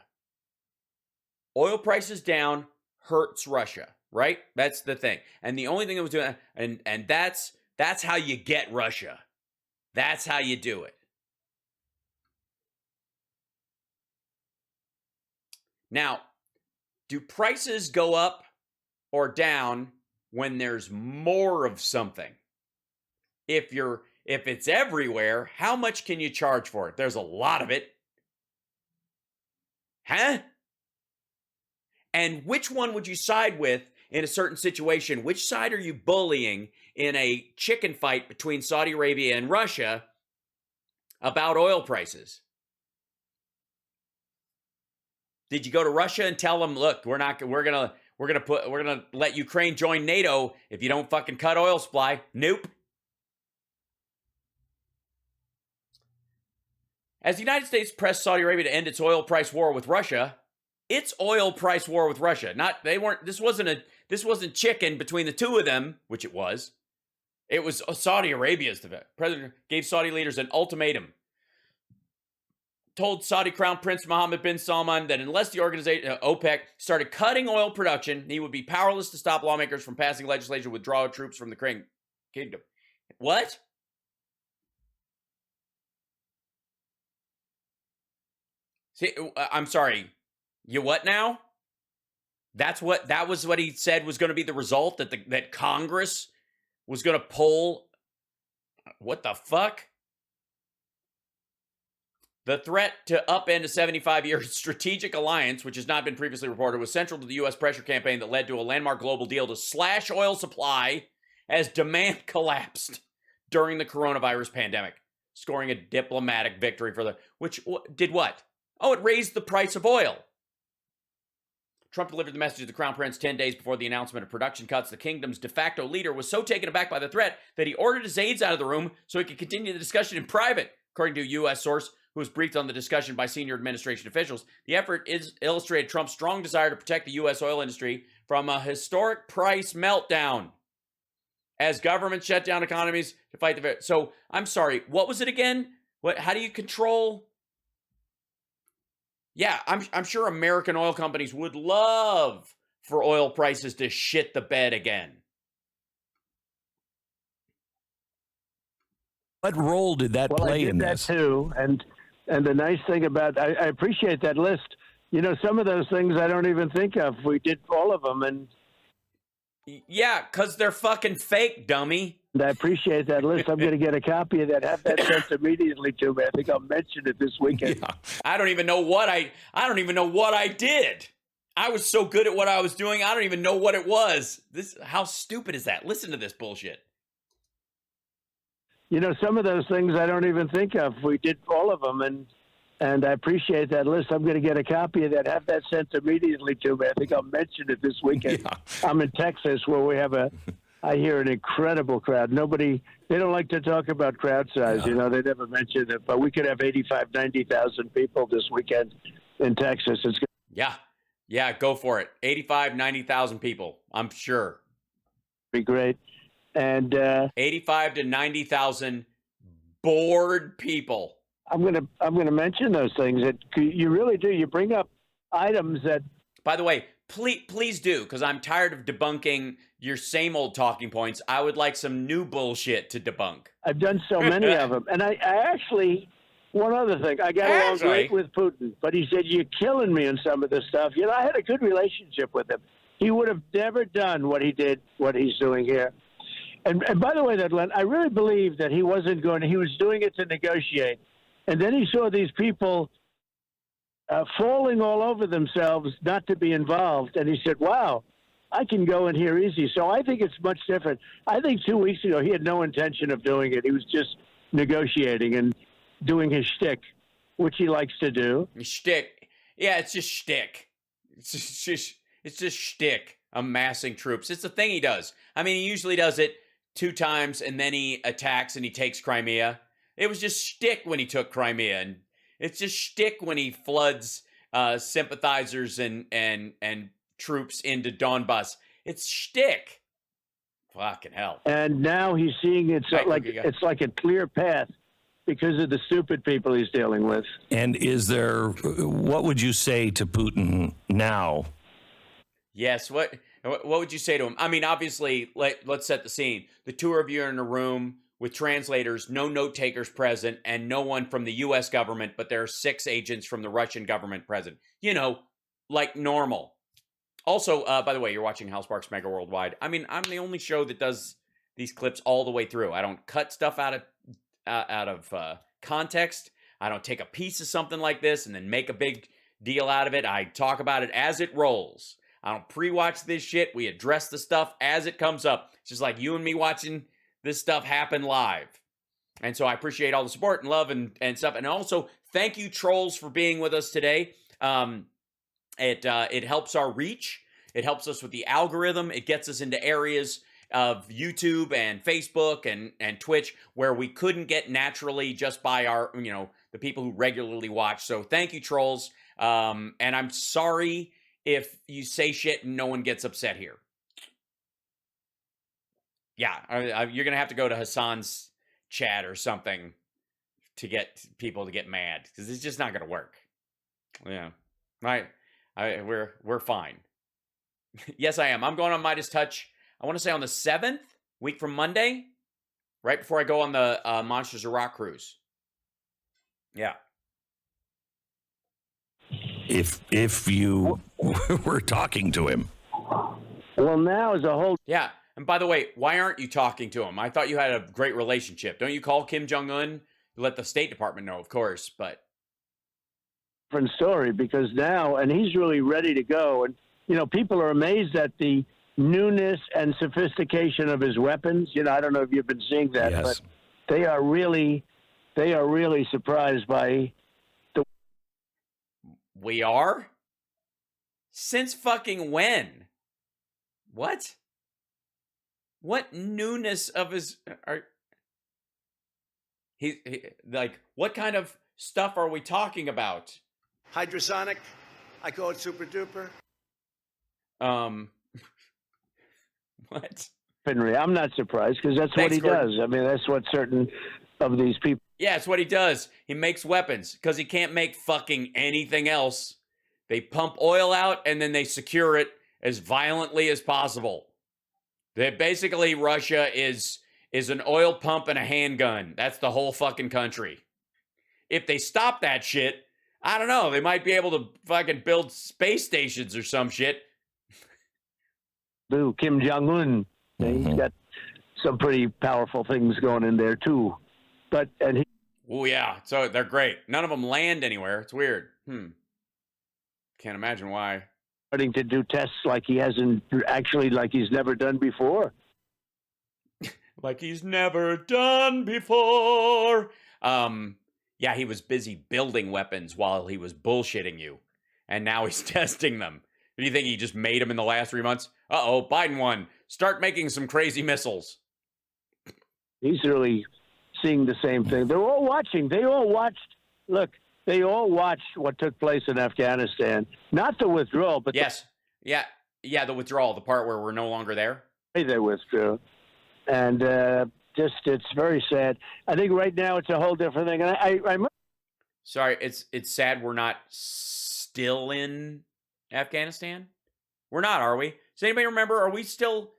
Oil prices down hurts Russia, right? That's the thing. And the only thing that was doing and that's how you get Russia. That's how you do it. Now, do prices go up or down when there's more of something? If it's everywhere, how much can you charge for it? There's a lot of it. Huh? And which one would you side with in a certain situation? Which side are you bullying in a chicken fight between Saudi Arabia and Russia about oil prices? Did you go to Russia and tell them, look, we're gonna let Ukraine join NATO if you don't fucking cut oil supply? Nope. As the United States pressed Saudi Arabia to end its oil price war with Russia, this wasn't chicken between the two of them, which it was. It was Saudi Arabia's the president gave Saudi leaders an ultimatum. Told Saudi Crown Prince Mohammed bin Salman that unless the organization, OPEC, started cutting oil production, he would be powerless to stop lawmakers from passing legislation to withdraw troops from the kingdom. What? See, I'm sorry. You what now? That was what he said was going to be the result, that Congress was going to pull. What the fuck? The threat to upend a 75-year strategic alliance, which has not been previously reported, was central to the U.S. pressure campaign that led to a landmark global deal to slash oil supply as demand collapsed during the coronavirus pandemic, scoring a diplomatic victory which did what? Oh, it raised the price of oil. Trump delivered the message to the Crown Prince 10 days before the announcement of production cuts. The kingdom's de facto leader was so taken aback by the threat that he ordered his aides out of the room so he could continue the discussion in private, according to a U.S. source who was briefed on the discussion by senior administration officials. The effort illustrated Trump's strong desire to protect the U.S. oil industry from a historic price meltdown as governments shut down economies to fight the... So, I'm sorry, what was it again? How do you control... Yeah, I'm sure American oil companies would love for oil prices to shit the bed again. What role did that play in this? That too, and the nice thing about I appreciate that list. You know, some of those things I don't even think of. We did all of them, and yeah, because they're fucking fake, dummy. I appreciate that list. I'm going to get a copy of that. Have that sent immediately to me. I think I'll mention it this weekend. Yeah. I don't even know what I did. I was so good at what I was doing. I don't even know what it was. How stupid is that? Listen to this bullshit. some of those things I don't even think of. We did all of them, and I appreciate that list. I'm going to get a copy of that, have that sent immediately to me. I think I'll mention it this weekend. Yeah. I'm in Texas where we have I hear an incredible crowd. They don't like to talk about crowd size. Yeah. They never mention it, but we could have 85, 90,000 people this weekend in Texas. It's going Yeah. Yeah, go for it. 85, 90,000 people, I'm sure. to be great. And 85 to 90,000 bored people. I'm gonna mention those things that you really do. You bring up items that. By the way, please do, because I'm tired of debunking your same old talking points. I would like some new bullshit to debunk. I've done so many of them. And I actually, one other thing, I got along great with Putin, but he said, you're killing me in some of this stuff. I had a good relationship with him. He would have never done what he did, what he's doing here. And by the way, Glenn, I really believe that he was doing it to negotiate. And then he saw these people falling all over themselves not to be involved. And he said, wow, I can go in here easy. So I think it's much different. I think 2 weeks ago, he had no intention of doing it. He was just negotiating and doing his shtick, which he likes to do. Shtick. Yeah, it's just shtick. It's just shtick, amassing troops. It's the thing he does. I mean, he usually does it 2 times, and then he attacks and he takes Crimea. It was just shtick when he took Crimea, and it's just shtick when he floods sympathizers and troops into Donbass. It's shtick. Fucking hell. And now he's seeing it's like a clear path because of the stupid people he's dealing with. And what would you say to Putin now? Yes, what would you say to him? I mean, obviously, let's set the scene. The 2 of you are in a room with translators, no note takers present, and no one from the U.S. government, but there are 6 agents from the Russian government present. Like normal. Also, by the way, you're watching Hal Sparks Mega Worldwide. I mean, I'm the only show that does these clips all the way through. I don't cut stuff out of context. I don't take a piece of something like this and then make a big deal out of it. I talk about it as it rolls. I don't pre-watch this shit. We address the stuff as it comes up. It's just like you and me watching this stuff happen live. And so I appreciate all the support and love and stuff. And also, thank you, trolls, for being with us today. It helps our reach. It helps us with the algorithm. It gets us into areas of YouTube and Facebook and Twitch where we couldn't get naturally just by our, the people who regularly watch. So thank you, trolls. And I'm sorry if you say shit and no one gets upset here. Yeah, you're going to have to go to Hassan's chat or something to get people to get mad because it's just not going to work. Yeah, we're fine. Yes, I am. I'm going on Midas Touch. I want to say on the 7th, week from Monday, right before I go on the Monsters of Rock cruise. Yeah. If you were talking to him. Well, now is a whole. Yeah. And by the way, why aren't you talking to him? I thought you had a great relationship. Don't you call Kim Jong-un? Let the State Department know, of course, but. Different story because now, and he's really ready to go. And, people are amazed at the newness and sophistication of his weapons. I don't know if you've been seeing that, Yes. but they are really surprised by the. We are? Since fucking when? What? What newness of his he like what kind of stuff are we talking about? Hydrosonic. I call it super duper. What? Henry, I'm not surprised because that's what he does. I mean, that's what certain of these people. Yeah, it's what he does. He makes weapons because he can't make fucking anything else. They pump oil out and then they secure it as violently as possible. Basically, Russia is an oil pump and a handgun. That's the whole fucking country. If they stop that shit, I don't know. They might be able to fucking build space stations or some shit. Do Kim Jong-un. He's got some pretty powerful things going in there, too. Oh, yeah. So they're great. None of them land anywhere. It's weird. Can't imagine why. Starting to do tests like he hasn't actually, like he's never done before. like he's never done before. Yeah, he was busy building weapons while he was bullshitting you. And now he's testing them. Do you think he just made them in the last 3 months? Uh-oh, Biden won. Start making some crazy missiles. He's really seeing the same thing. They're all watching. They all watched. Look, they all watched what took place in Afghanistan. Not the withdrawal, but yes. Yeah, the withdrawal, the part where we're no longer there. They withdrew. And just, it's very sad. I think right now it's a whole different thing. And I Sorry, it's sad we're not still in Afghanistan. We're not, are we? Does anybody remember? Are we still?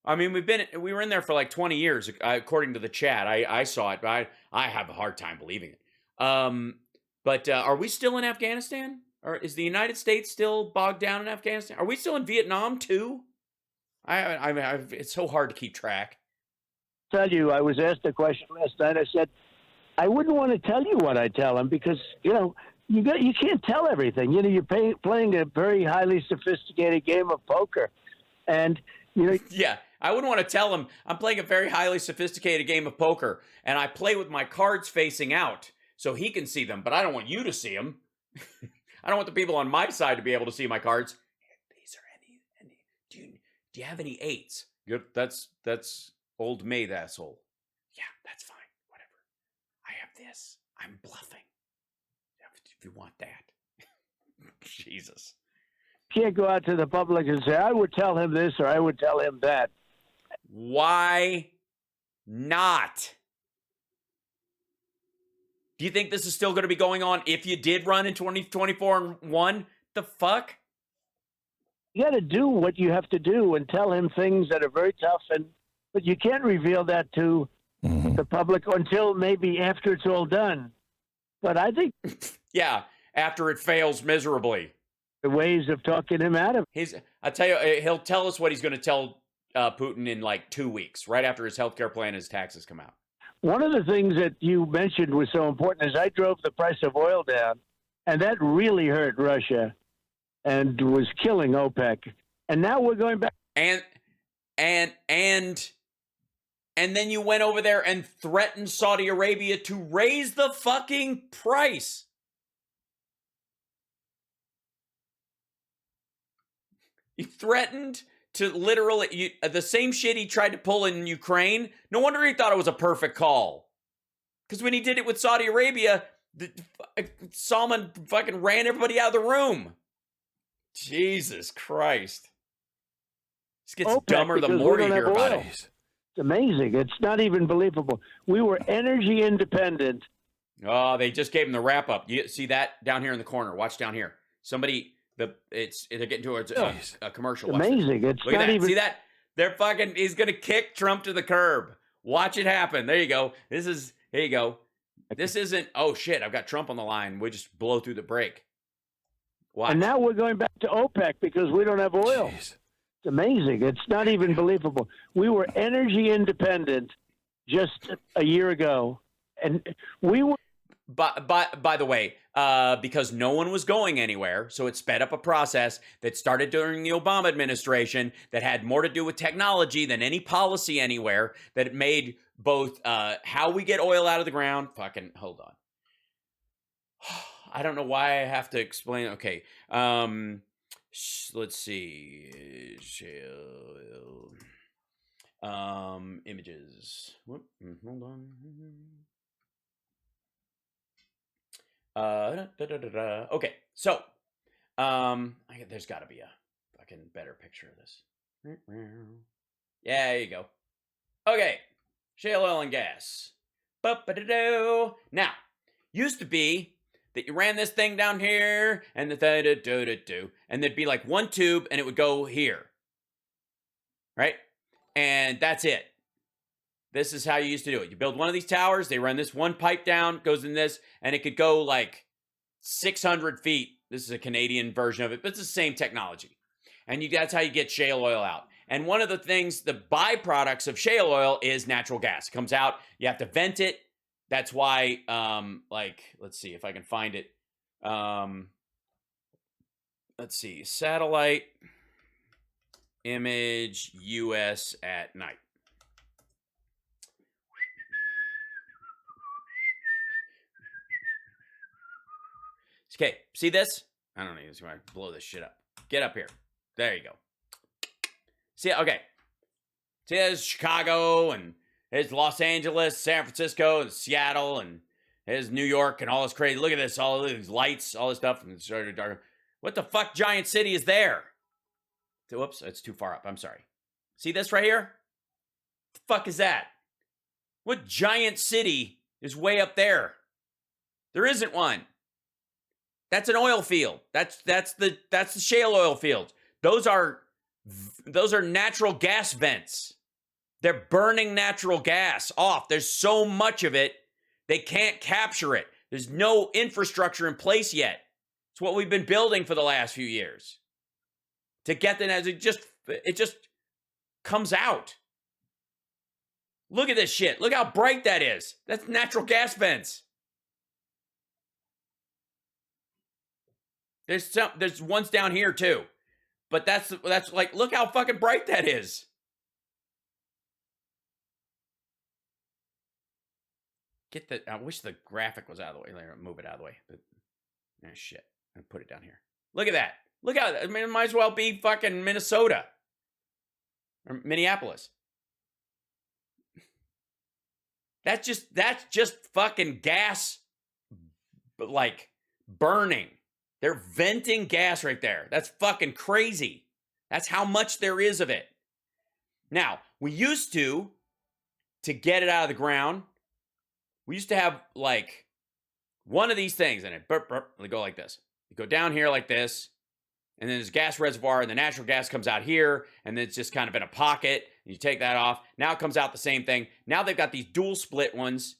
I mean, we were in there for like 20 years, according to the chat. I saw it, but I have a hard time believing it. But are we still in Afghanistan? Or is the United States still bogged down in Afghanistan? Are we still in Vietnam too? It's so hard to keep track. Tell you, I was asked a question last night. I said, I wouldn't want to tell you what I tell him because, you can't tell everything. You're playing a very highly sophisticated game of poker. And, Yeah, I wouldn't want to tell him I'm playing a very highly sophisticated game of poker and I play with my cards facing out so he can see them, but I don't want you to see them. I don't want the people on my side to be able to see my cards. These are any do you have any eights? Good. That's old maid asshole. Yeah, that's fine. Whatever. I have this. I'm bluffing. If you want that. Jesus. Can't go out to the public and say, I would tell him this or I would tell him that. Why not? Do you think this is still going to be going on if you did run in 2024 and won? The fuck? You got to do what you have to do and tell him things that are very tough, but you can't reveal that to the public until maybe after it's all done. But I think... yeah, after it fails miserably. The ways of talking him out of it. I tell you, he'll tell us what he's going to tell Putin in like 2 weeks, right after his healthcare plan and his taxes come out. One of the things that you mentioned was so important is I drove the price of oil down, and that really hurt Russia and was killing OPEC. And now we're going back. And then you went over there and threatened Saudi Arabia to raise the fucking price. You threatened to literally, the same shit he tried to pull in Ukraine. No wonder he thought it was a perfect call. Because when he did it with Saudi Arabia, Salman fucking ran everybody out of the room. Jesus Christ. This gets OPEC, dumber the more you hear about it. It's amazing. It's not even believable. We were energy independent. Oh, they just gave him the wrap up. You see that down here in the corner? Watch down here. Somebody... they're getting towards a commercial. Amazing. It's Look not at that. even. See that? He's going to kick Trump to the curb. Watch it happen. There you go. Here you go. This isn't, oh shit, I've got Trump on the line. We just blow through the break. Watch. And now we're going back to OPEC because we don't have oil. Jeez. It's amazing. It's not even believable. We were energy independent just a year ago. And we were. By the way, because no one was going anywhere, so it sped up a process that started during the Obama administration that had more to do with technology than any policy anywhere, that it made both how we get oil out of the ground. Fucking hold on. I don't know why I have to explain. Okay. Let's see. Images. Whoop, hold on. Okay, so there's got to be a fucking better picture of this. Yeah, there you go. Okay, shale oil and gas. Now, used to be that you ran this thing down here and and there'd be like one tube and it would go here, right? And that's it. This is how you used to do it. You build one of these towers, they run this one pipe down, goes in this, and it could go like 600 feet. This is a Canadian version of it, but it's the same technology. And that's how you get shale oil out. And one of the things, the byproducts of shale oil is natural gas. It comes out, you have to vent it. That's why, let's see if I can find it. Let's see, satellite image US at night. Okay, see this? I don't need to blow this shit up. Get up here. There you go. See, okay. See, there's Chicago, and there's Los Angeles, San Francisco, and Seattle, and there's New York, and all this crazy. Look at this, all these lights, all this stuff, and it's started darker. What the fuck giant city is there? Whoops, it's too far up. I'm sorry. See this right here? The fuck is that? What giant city is way up there? There isn't one. That's an oil field. That's the shale oil field. Those are natural gas vents. They're burning natural gas off. There's so much of it, they can't capture it. There's no infrastructure in place yet. It's what we've been building for the last few years. To get them as it just comes out. Look at this shit. Look how bright that is. That's natural gas vents. There's ones down here too. But that's like, look how fucking bright that is. I wish the graphic was out of the way. Let me move it out of the way. But, shit. I put it down here. Look at that. Look how, I mean, it might as well be fucking Minnesota. Or Minneapolis. That's just fucking gas, like, burning. They're venting gas right there. That's fucking crazy. That's how much there is of it. Now, we used to get it out of the ground, we used to have, like, one of these things, and it they go like this. You go down here like this, and then there's a gas reservoir, and the natural gas comes out here, and then it's just kind of in a pocket, and you take that off. Now it comes out the same thing. Now they've got these dual split ones.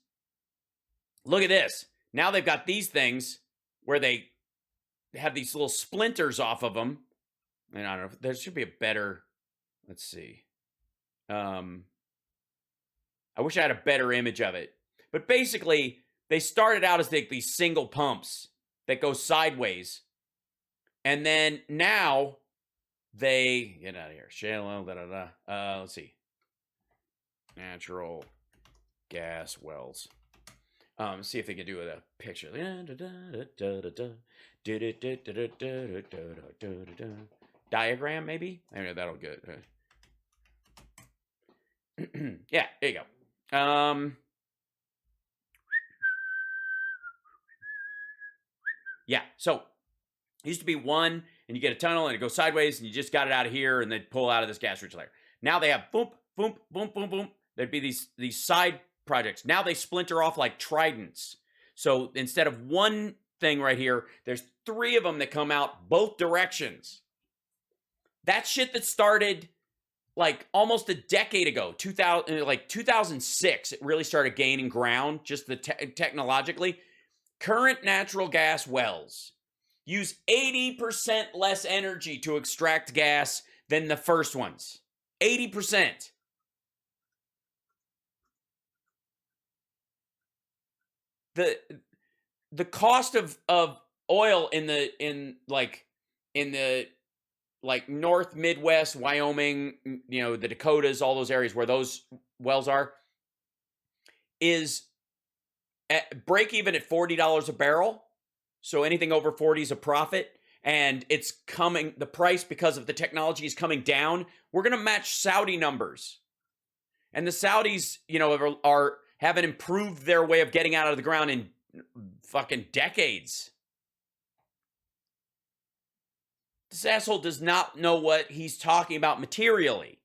Look at this. Now they've got these things where they have these little splinters off of them. And I don't know, there should be a better, let's see. I wish I had a better image of it. But basically, they started out as these single pumps that go sideways. And then now they get out of here. Shale oil, let's see. Natural gas wells. Let's see if they can do a picture. Diagram, maybe? I mean, that'll good. Yeah, there you go. Yeah, so it used to be one, and you get a tunnel, and it goes sideways, and you just got it out of here, and then pull out of this gas-rich layer. Now they have boom, boom, boom, boom, boom. There'd be these side projects. Now they splinter off like tridents. So instead of one thing right here, there's 3 of them that come out both directions. That shit that started like almost a decade ago, 2006, it really started gaining ground, just technologically. Current natural gas wells use 80% less energy to extract gas than the first ones. 80%. The cost of oil in the North Midwest, Wyoming, the Dakotas, all those areas where those wells are, is at break even at $40 a barrel. So anything over 40 is a profit. And it's coming, the price, because of the technology, is coming down. We're going to match Saudi numbers. And the Saudis, haven't improved their way of getting out of the ground in fucking decades. This asshole does not know what he's talking about materially.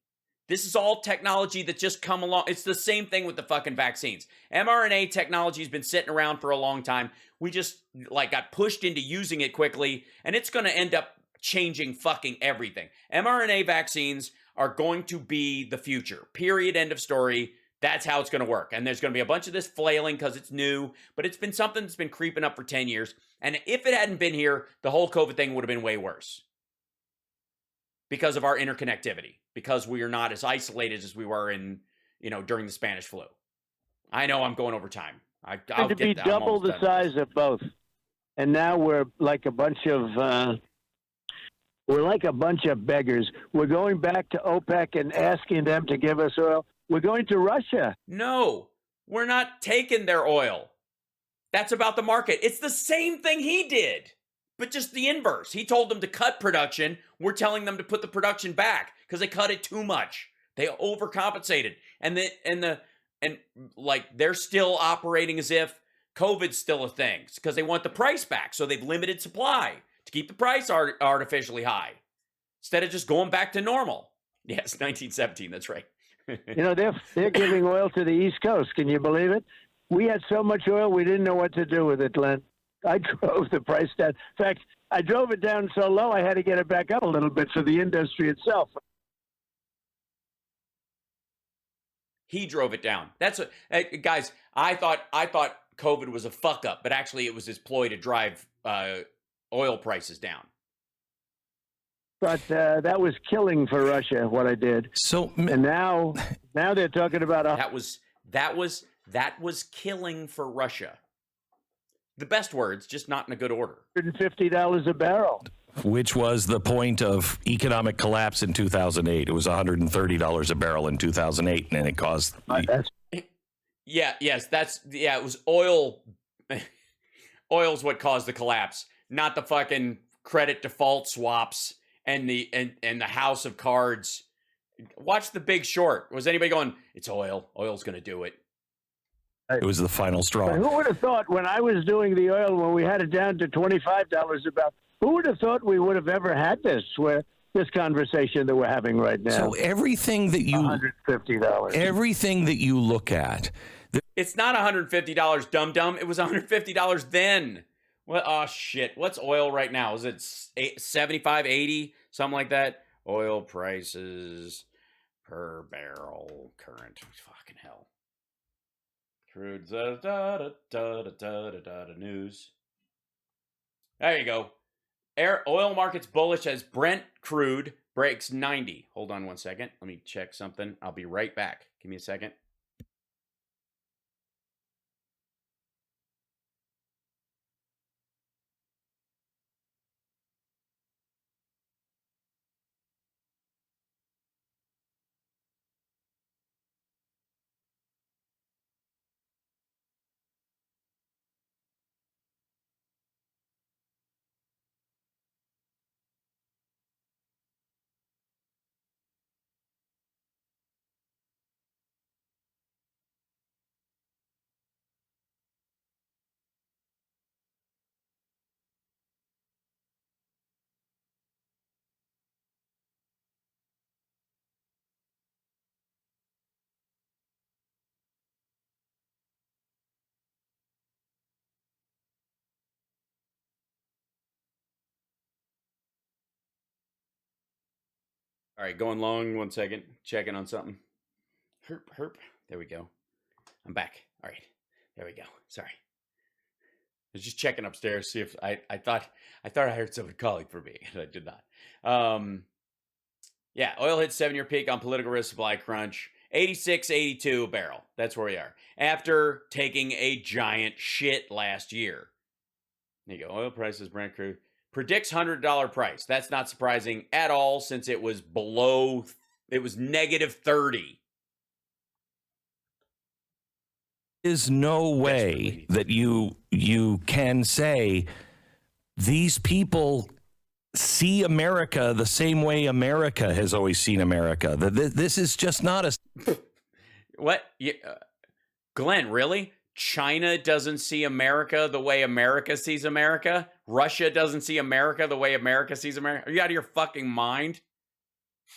This is all technology that just come along. It's the same thing with the fucking vaccines. mRNA technology has been sitting around for a long time. We just got pushed into using it quickly, and it's going to end up changing fucking everything. mRNA vaccines are going to be the future. Period. End of story. That's how it's going to work. And there's going to be a bunch of this flailing because it's new, but it's been something that's been creeping up for 10 years. And if it hadn't been here, the whole COVID thing would have been way worse. Because of our interconnectivity, because we are not as isolated as we were during the Spanish flu. I know I'm going over time. I'll to be get double the size of both, and now we're like a bunch of beggars. We're going back to OPEC and asking them to give us oil. We're going to Russia. No, we're not taking their oil. That's about the market. It's the same thing he did. but just the inverse. He told them to cut production. We're telling them to put the production back because they cut it too much. They overcompensated, and like they're still operating as if COVID's still a thing because they want the price back. So they've limited supply to keep the price artificially high instead of just going back to normal. Yes, 1917. That's right. They're giving oil to the East Coast. Can you believe it? We had so much oil, we didn't know what to do with it, Glenn. I drove the price down. In fact, I drove it down so low, I had to get it back up a little bit for the industry itself. He drove it down. That's what, guys. I thought COVID was a fuck up, but actually it was his ploy to drive oil prices down. But that was killing for Russia. What I did. So and now they're talking about that was killing for Russia. The best words, just not in a good order. $150 a barrel. Which was the point of economic collapse in 2008. It was $130 a barrel in 2008, and it caused... It was oil. Oil's what caused the collapse, not the fucking credit default swaps and the house of cards. Watch The Big Short. Was anybody going, it's oil. Oil's going to do it. It was the final straw. But who would have thought when I was doing the oil, when we had it down to $25 a barrel, who would have thought we would have ever had this conversation that we're having right now? So everything that you $150. Everything that you look at, it's not $150, dum-dum. It was $150 then. What? Oh shit! What's oil right now? Is it 75, 80, something like that? Oil prices per barrel current. Fucking hell. Crude news. There you go. Oil markets bullish as Brent crude breaks 90. Hold on one second. Let me check something. I'll be right back. Give me a second. All right, going long. 1 second. Checking on something. Herp. There we go. I'm back. All right. There we go. Sorry. I was just checking upstairs, see if I thought I heard someone calling for me, and I did not. Yeah, oil hit 7-year peak on political risk supply crunch. 86.82 a barrel. That's where we are. After taking a giant shit last year. There you go. Oil prices, Brent crude. Predicts $100 price. That's not surprising at all since it was negative 30. There's no way that you can say these people see America the same way America has always seen America. This is just not a... What? Glenn, really? China doesn't see America the way America sees America? Russia doesn't see America the way America sees America? Are you out of your fucking mind?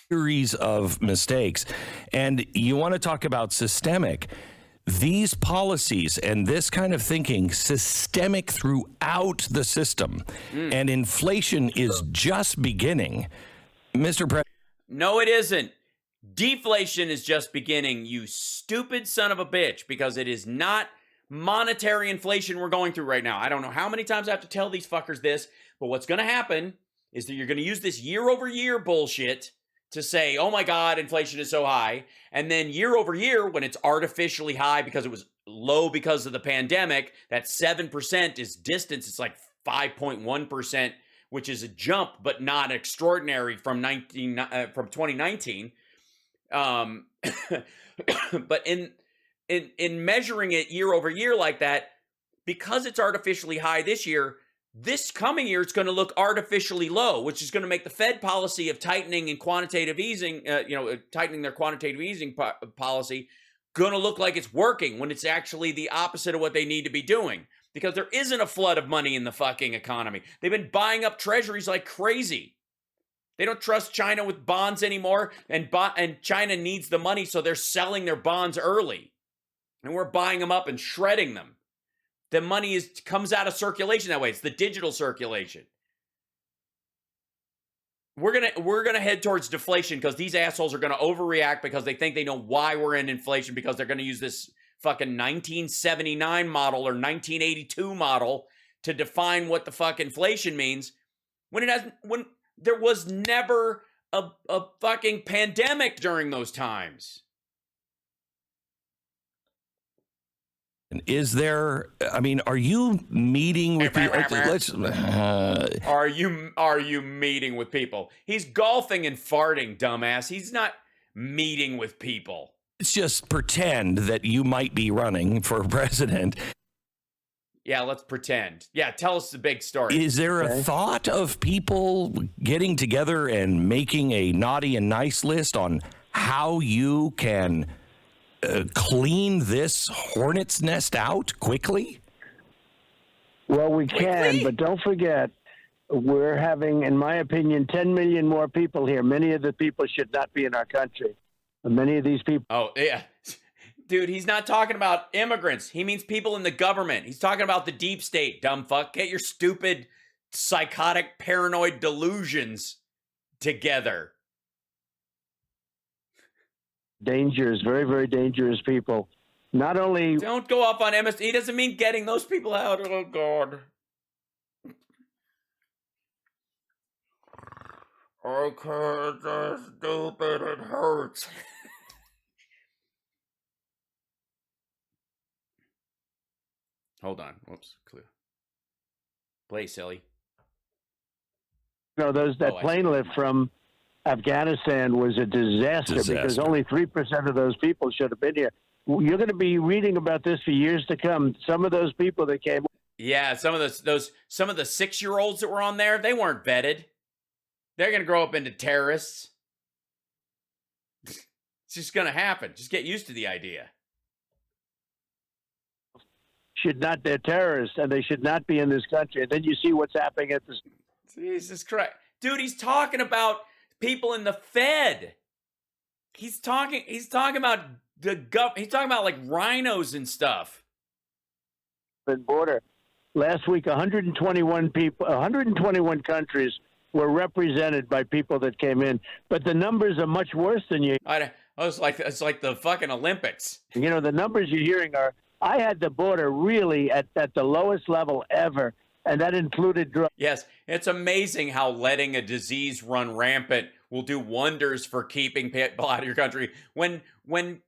Series of mistakes. And you want to talk about systemic. These policies and this kind of thinking, systemic throughout the system. And inflation is just beginning. Mr. President. No, it isn't. Deflation is just beginning, you stupid son of a bitch, because it is not monetary inflation we're going through right now. I don't know how many times I have to tell these fuckers this, but what's going to happen is that you're going to use this year over year bullshit to say, oh my God, inflation is so high. And then year over year, when it's artificially high because it was low because of the pandemic, that 7% is distance. It's like 5.1%, which is a jump, but not extraordinary from 2019. But in measuring it year over year like that, because it's artificially high this year, This coming year, it's going to look artificially low, which is going to make the Fed policy of tightening and quantitative easing, tightening their quantitative easing policy, going to look like it's working when it's actually the opposite of what they need to be doing. Because there isn't a flood of money in the fucking economy. They've been buying up treasuries like crazy. They don't trust China with bonds anymore, and China needs the money, so they're selling their bonds early. And we're buying them up and shredding them. The money comes out of circulation that way. It's the digital circulation. We're gonna head towards deflation because these assholes are gonna overreact because they think they know why we're in inflation, because they're gonna use this fucking 1979 model or 1982 model to define what the fuck inflation means when there was never a fucking pandemic during those times. Is there? I mean, are you meeting with people? Are you meeting with people? He's golfing and farting, dumbass. He's not meeting with people. Let's just pretend that you might be running for president. Yeah, let's pretend. Yeah, tell us the big story. Is there a thought of people getting together and making a naughty and nice list on how you can clean this hornet's nest out quickly? Well, we can, but don't forget, we're having, in my opinion, 10 million more people here. Many of the people should not be in our country. Many of these people. Oh, yeah. Dude, he's not talking about immigrants. He means people in the government. He's talking about the deep state, dumb fuck. Get your stupid, psychotic, paranoid delusions together. Dangerous, very, very dangerous people. Not only... Don't go up on MS. He doesn't mean getting those people out. Oh, God. Okay, that's stupid. It hurts. Hold on. Whoops. Clear. Play, silly. No, that plane lift from Afghanistan was a disaster because only 3% of those people should have been here. You're going to be reading about this for years to come. Some of those people that came. Yeah, some of the 6-year-olds that were on there, they weren't vetted. They're going to grow up into terrorists. It's just going to happen. Just get used to the idea. They're terrorists, and they should not be in this country. And then you see what's happening at this. Jesus Christ. Dude, he's talking about people in the Fed. He's talking about he's talking about like rhinos and stuff. Border. Last week, 121 countries were represented by people that came in, but the numbers are much worse than you. It's like the fucking Olympics. You know, the numbers you're hearing are. I had the border really at the lowest level ever, and that included drugs. Yes, it's amazing how letting a disease run rampant will do wonders for keeping people out of your country. When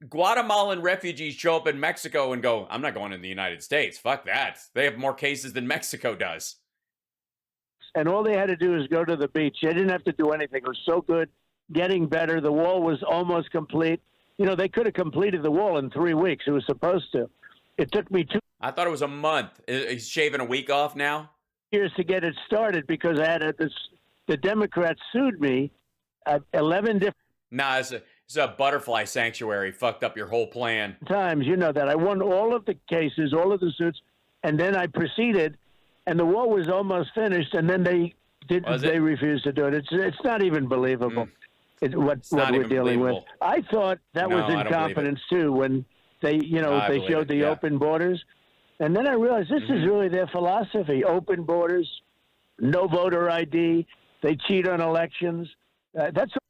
Guatemalan refugees show up in Mexico and go, I'm not going in the United States. Fuck that. They have more cases than Mexico does. And all they had to do is go to the beach. They didn't have to do anything. It was so good, getting better. The wall was almost complete. You know, they could have completed the wall in 3 weeks. It was supposed to. It took me 2 I thought it was a month. He's shaving a week off now? years to get it started because I had the Democrats sued me at 11 different it's a butterfly sanctuary. Fucked up your whole plan. times. You know that. I won all of the cases, all of the suits, and then I proceeded, and the wall was almost finished, and then they refused to do it. It's not even believable what we're dealing with. I thought that was incompetence too when they showed the open borders. And then I realized this is really their philosophy. Open borders, no voter ID. They cheat on elections.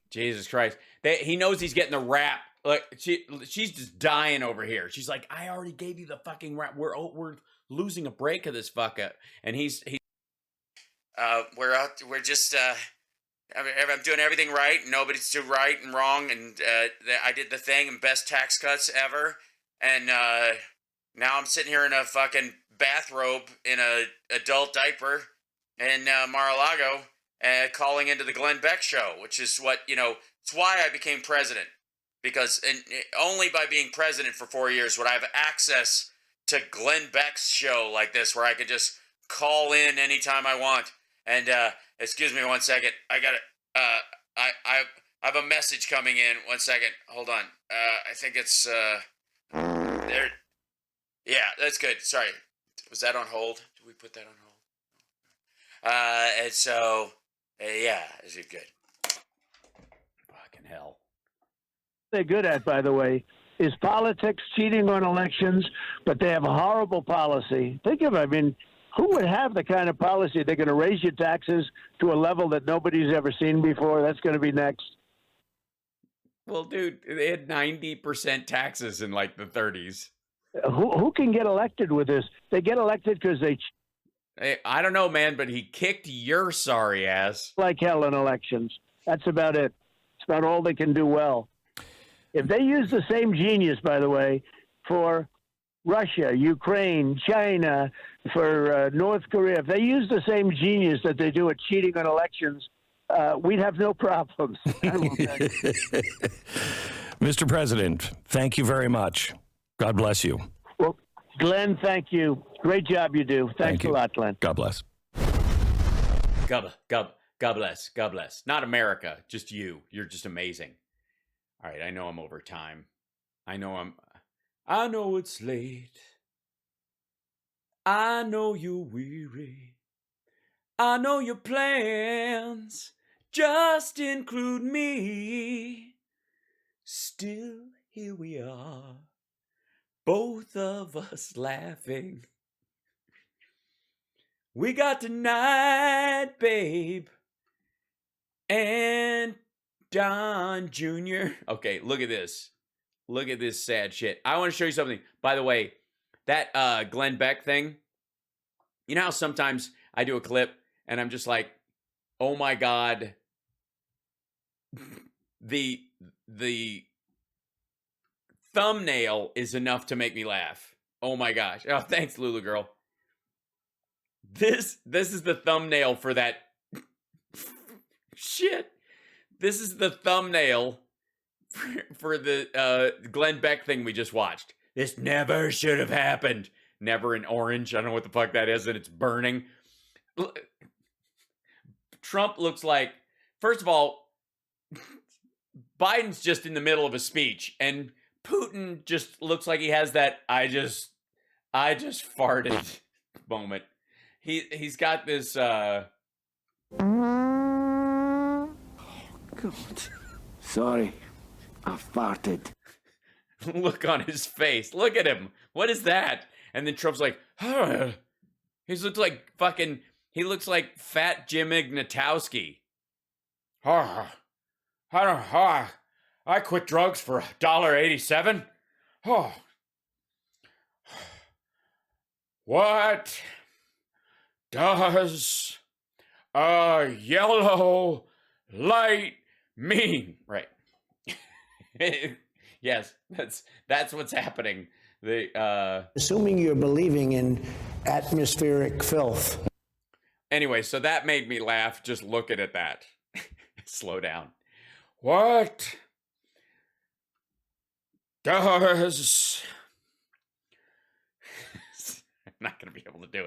Jesus Christ. He knows he's getting the rap. Like she's just dying over here. She's like, I already gave you the fucking rap. We're losing a break of this fuck up. And we're just I'm doing everything right. Nobody's too right and wrong. And I did the thing and best tax cuts ever. And now I'm sitting here in a fucking bathrobe in a adult diaper in Mar-a-Lago calling into the Glenn Beck show, which is it's why I became president. Because only by being president for 4 years would I have access to Glenn Beck's show like this, where I could just call in anytime I want. And excuse me 1 second. I got I have a message coming in. 1 second. Hold on. I think it's there. Yeah, that's good. Sorry. Was that on hold? Did we put that on hold? And so yeah, is it good? Fucking hell. They're good at, by the way, is politics, cheating on elections, but they have a horrible policy. Think of it. I mean, who would have the kind of policy? They're going to raise your taxes to a level that nobody's ever seen before. That's going to be next. Well, dude, they had 90% taxes in like the 30s. Who can get elected with this? They get elected because they Hey, I don't know, man, but he kicked your sorry ass. like hell in elections. That's about it. It's about all they can do well. If they use the same genius, by the way, for Russia, Ukraine, China, for North Korea, if they use the same genius that they do at cheating on elections, we'd have no problems. Mr. President, thank you very much. God bless you. Well, Glenn, thank you. Great job you do. Thanks a lot, Glenn. God bless. God bless. God bless. Not America, just you. You're just amazing. All right, I know I'm over time. I know it's late. I know you're weary. I know your plans just include me. Still, here we are, both of us laughing. We got tonight, babe, and Don Jr. Okay, look at this. Look at this sad shit. I want to show you something. By the way, that Glenn Beck thing, you know how sometimes I do a clip and I'm just like, oh my God, the thumbnail is enough to make me laugh. Oh my gosh. Oh, thanks, Lulu girl. This is the thumbnail for that shit. This is the thumbnail for the Glenn Beck thing we just watched. This never should have happened. Never in orange. I don't know what the fuck that is, and it's burning. Trump looks like, first of all, Biden's just in the middle of a speech, and Putin just looks like he has that I just farted moment. He's got this God. Sorry. I farted. look on his face. Look at him. What is that? And then Trump's like, huh. He looks like fucking, he looks like fat Jim Ignatowski. I quit drugs for $1.87. Oh. What does a yellow light mean? Right. Yes, that's what's happening. Assuming you're believing in atmospheric filth. Anyway, so that made me laugh just looking at that. Slow down. What does... I'm not going to be able to do it.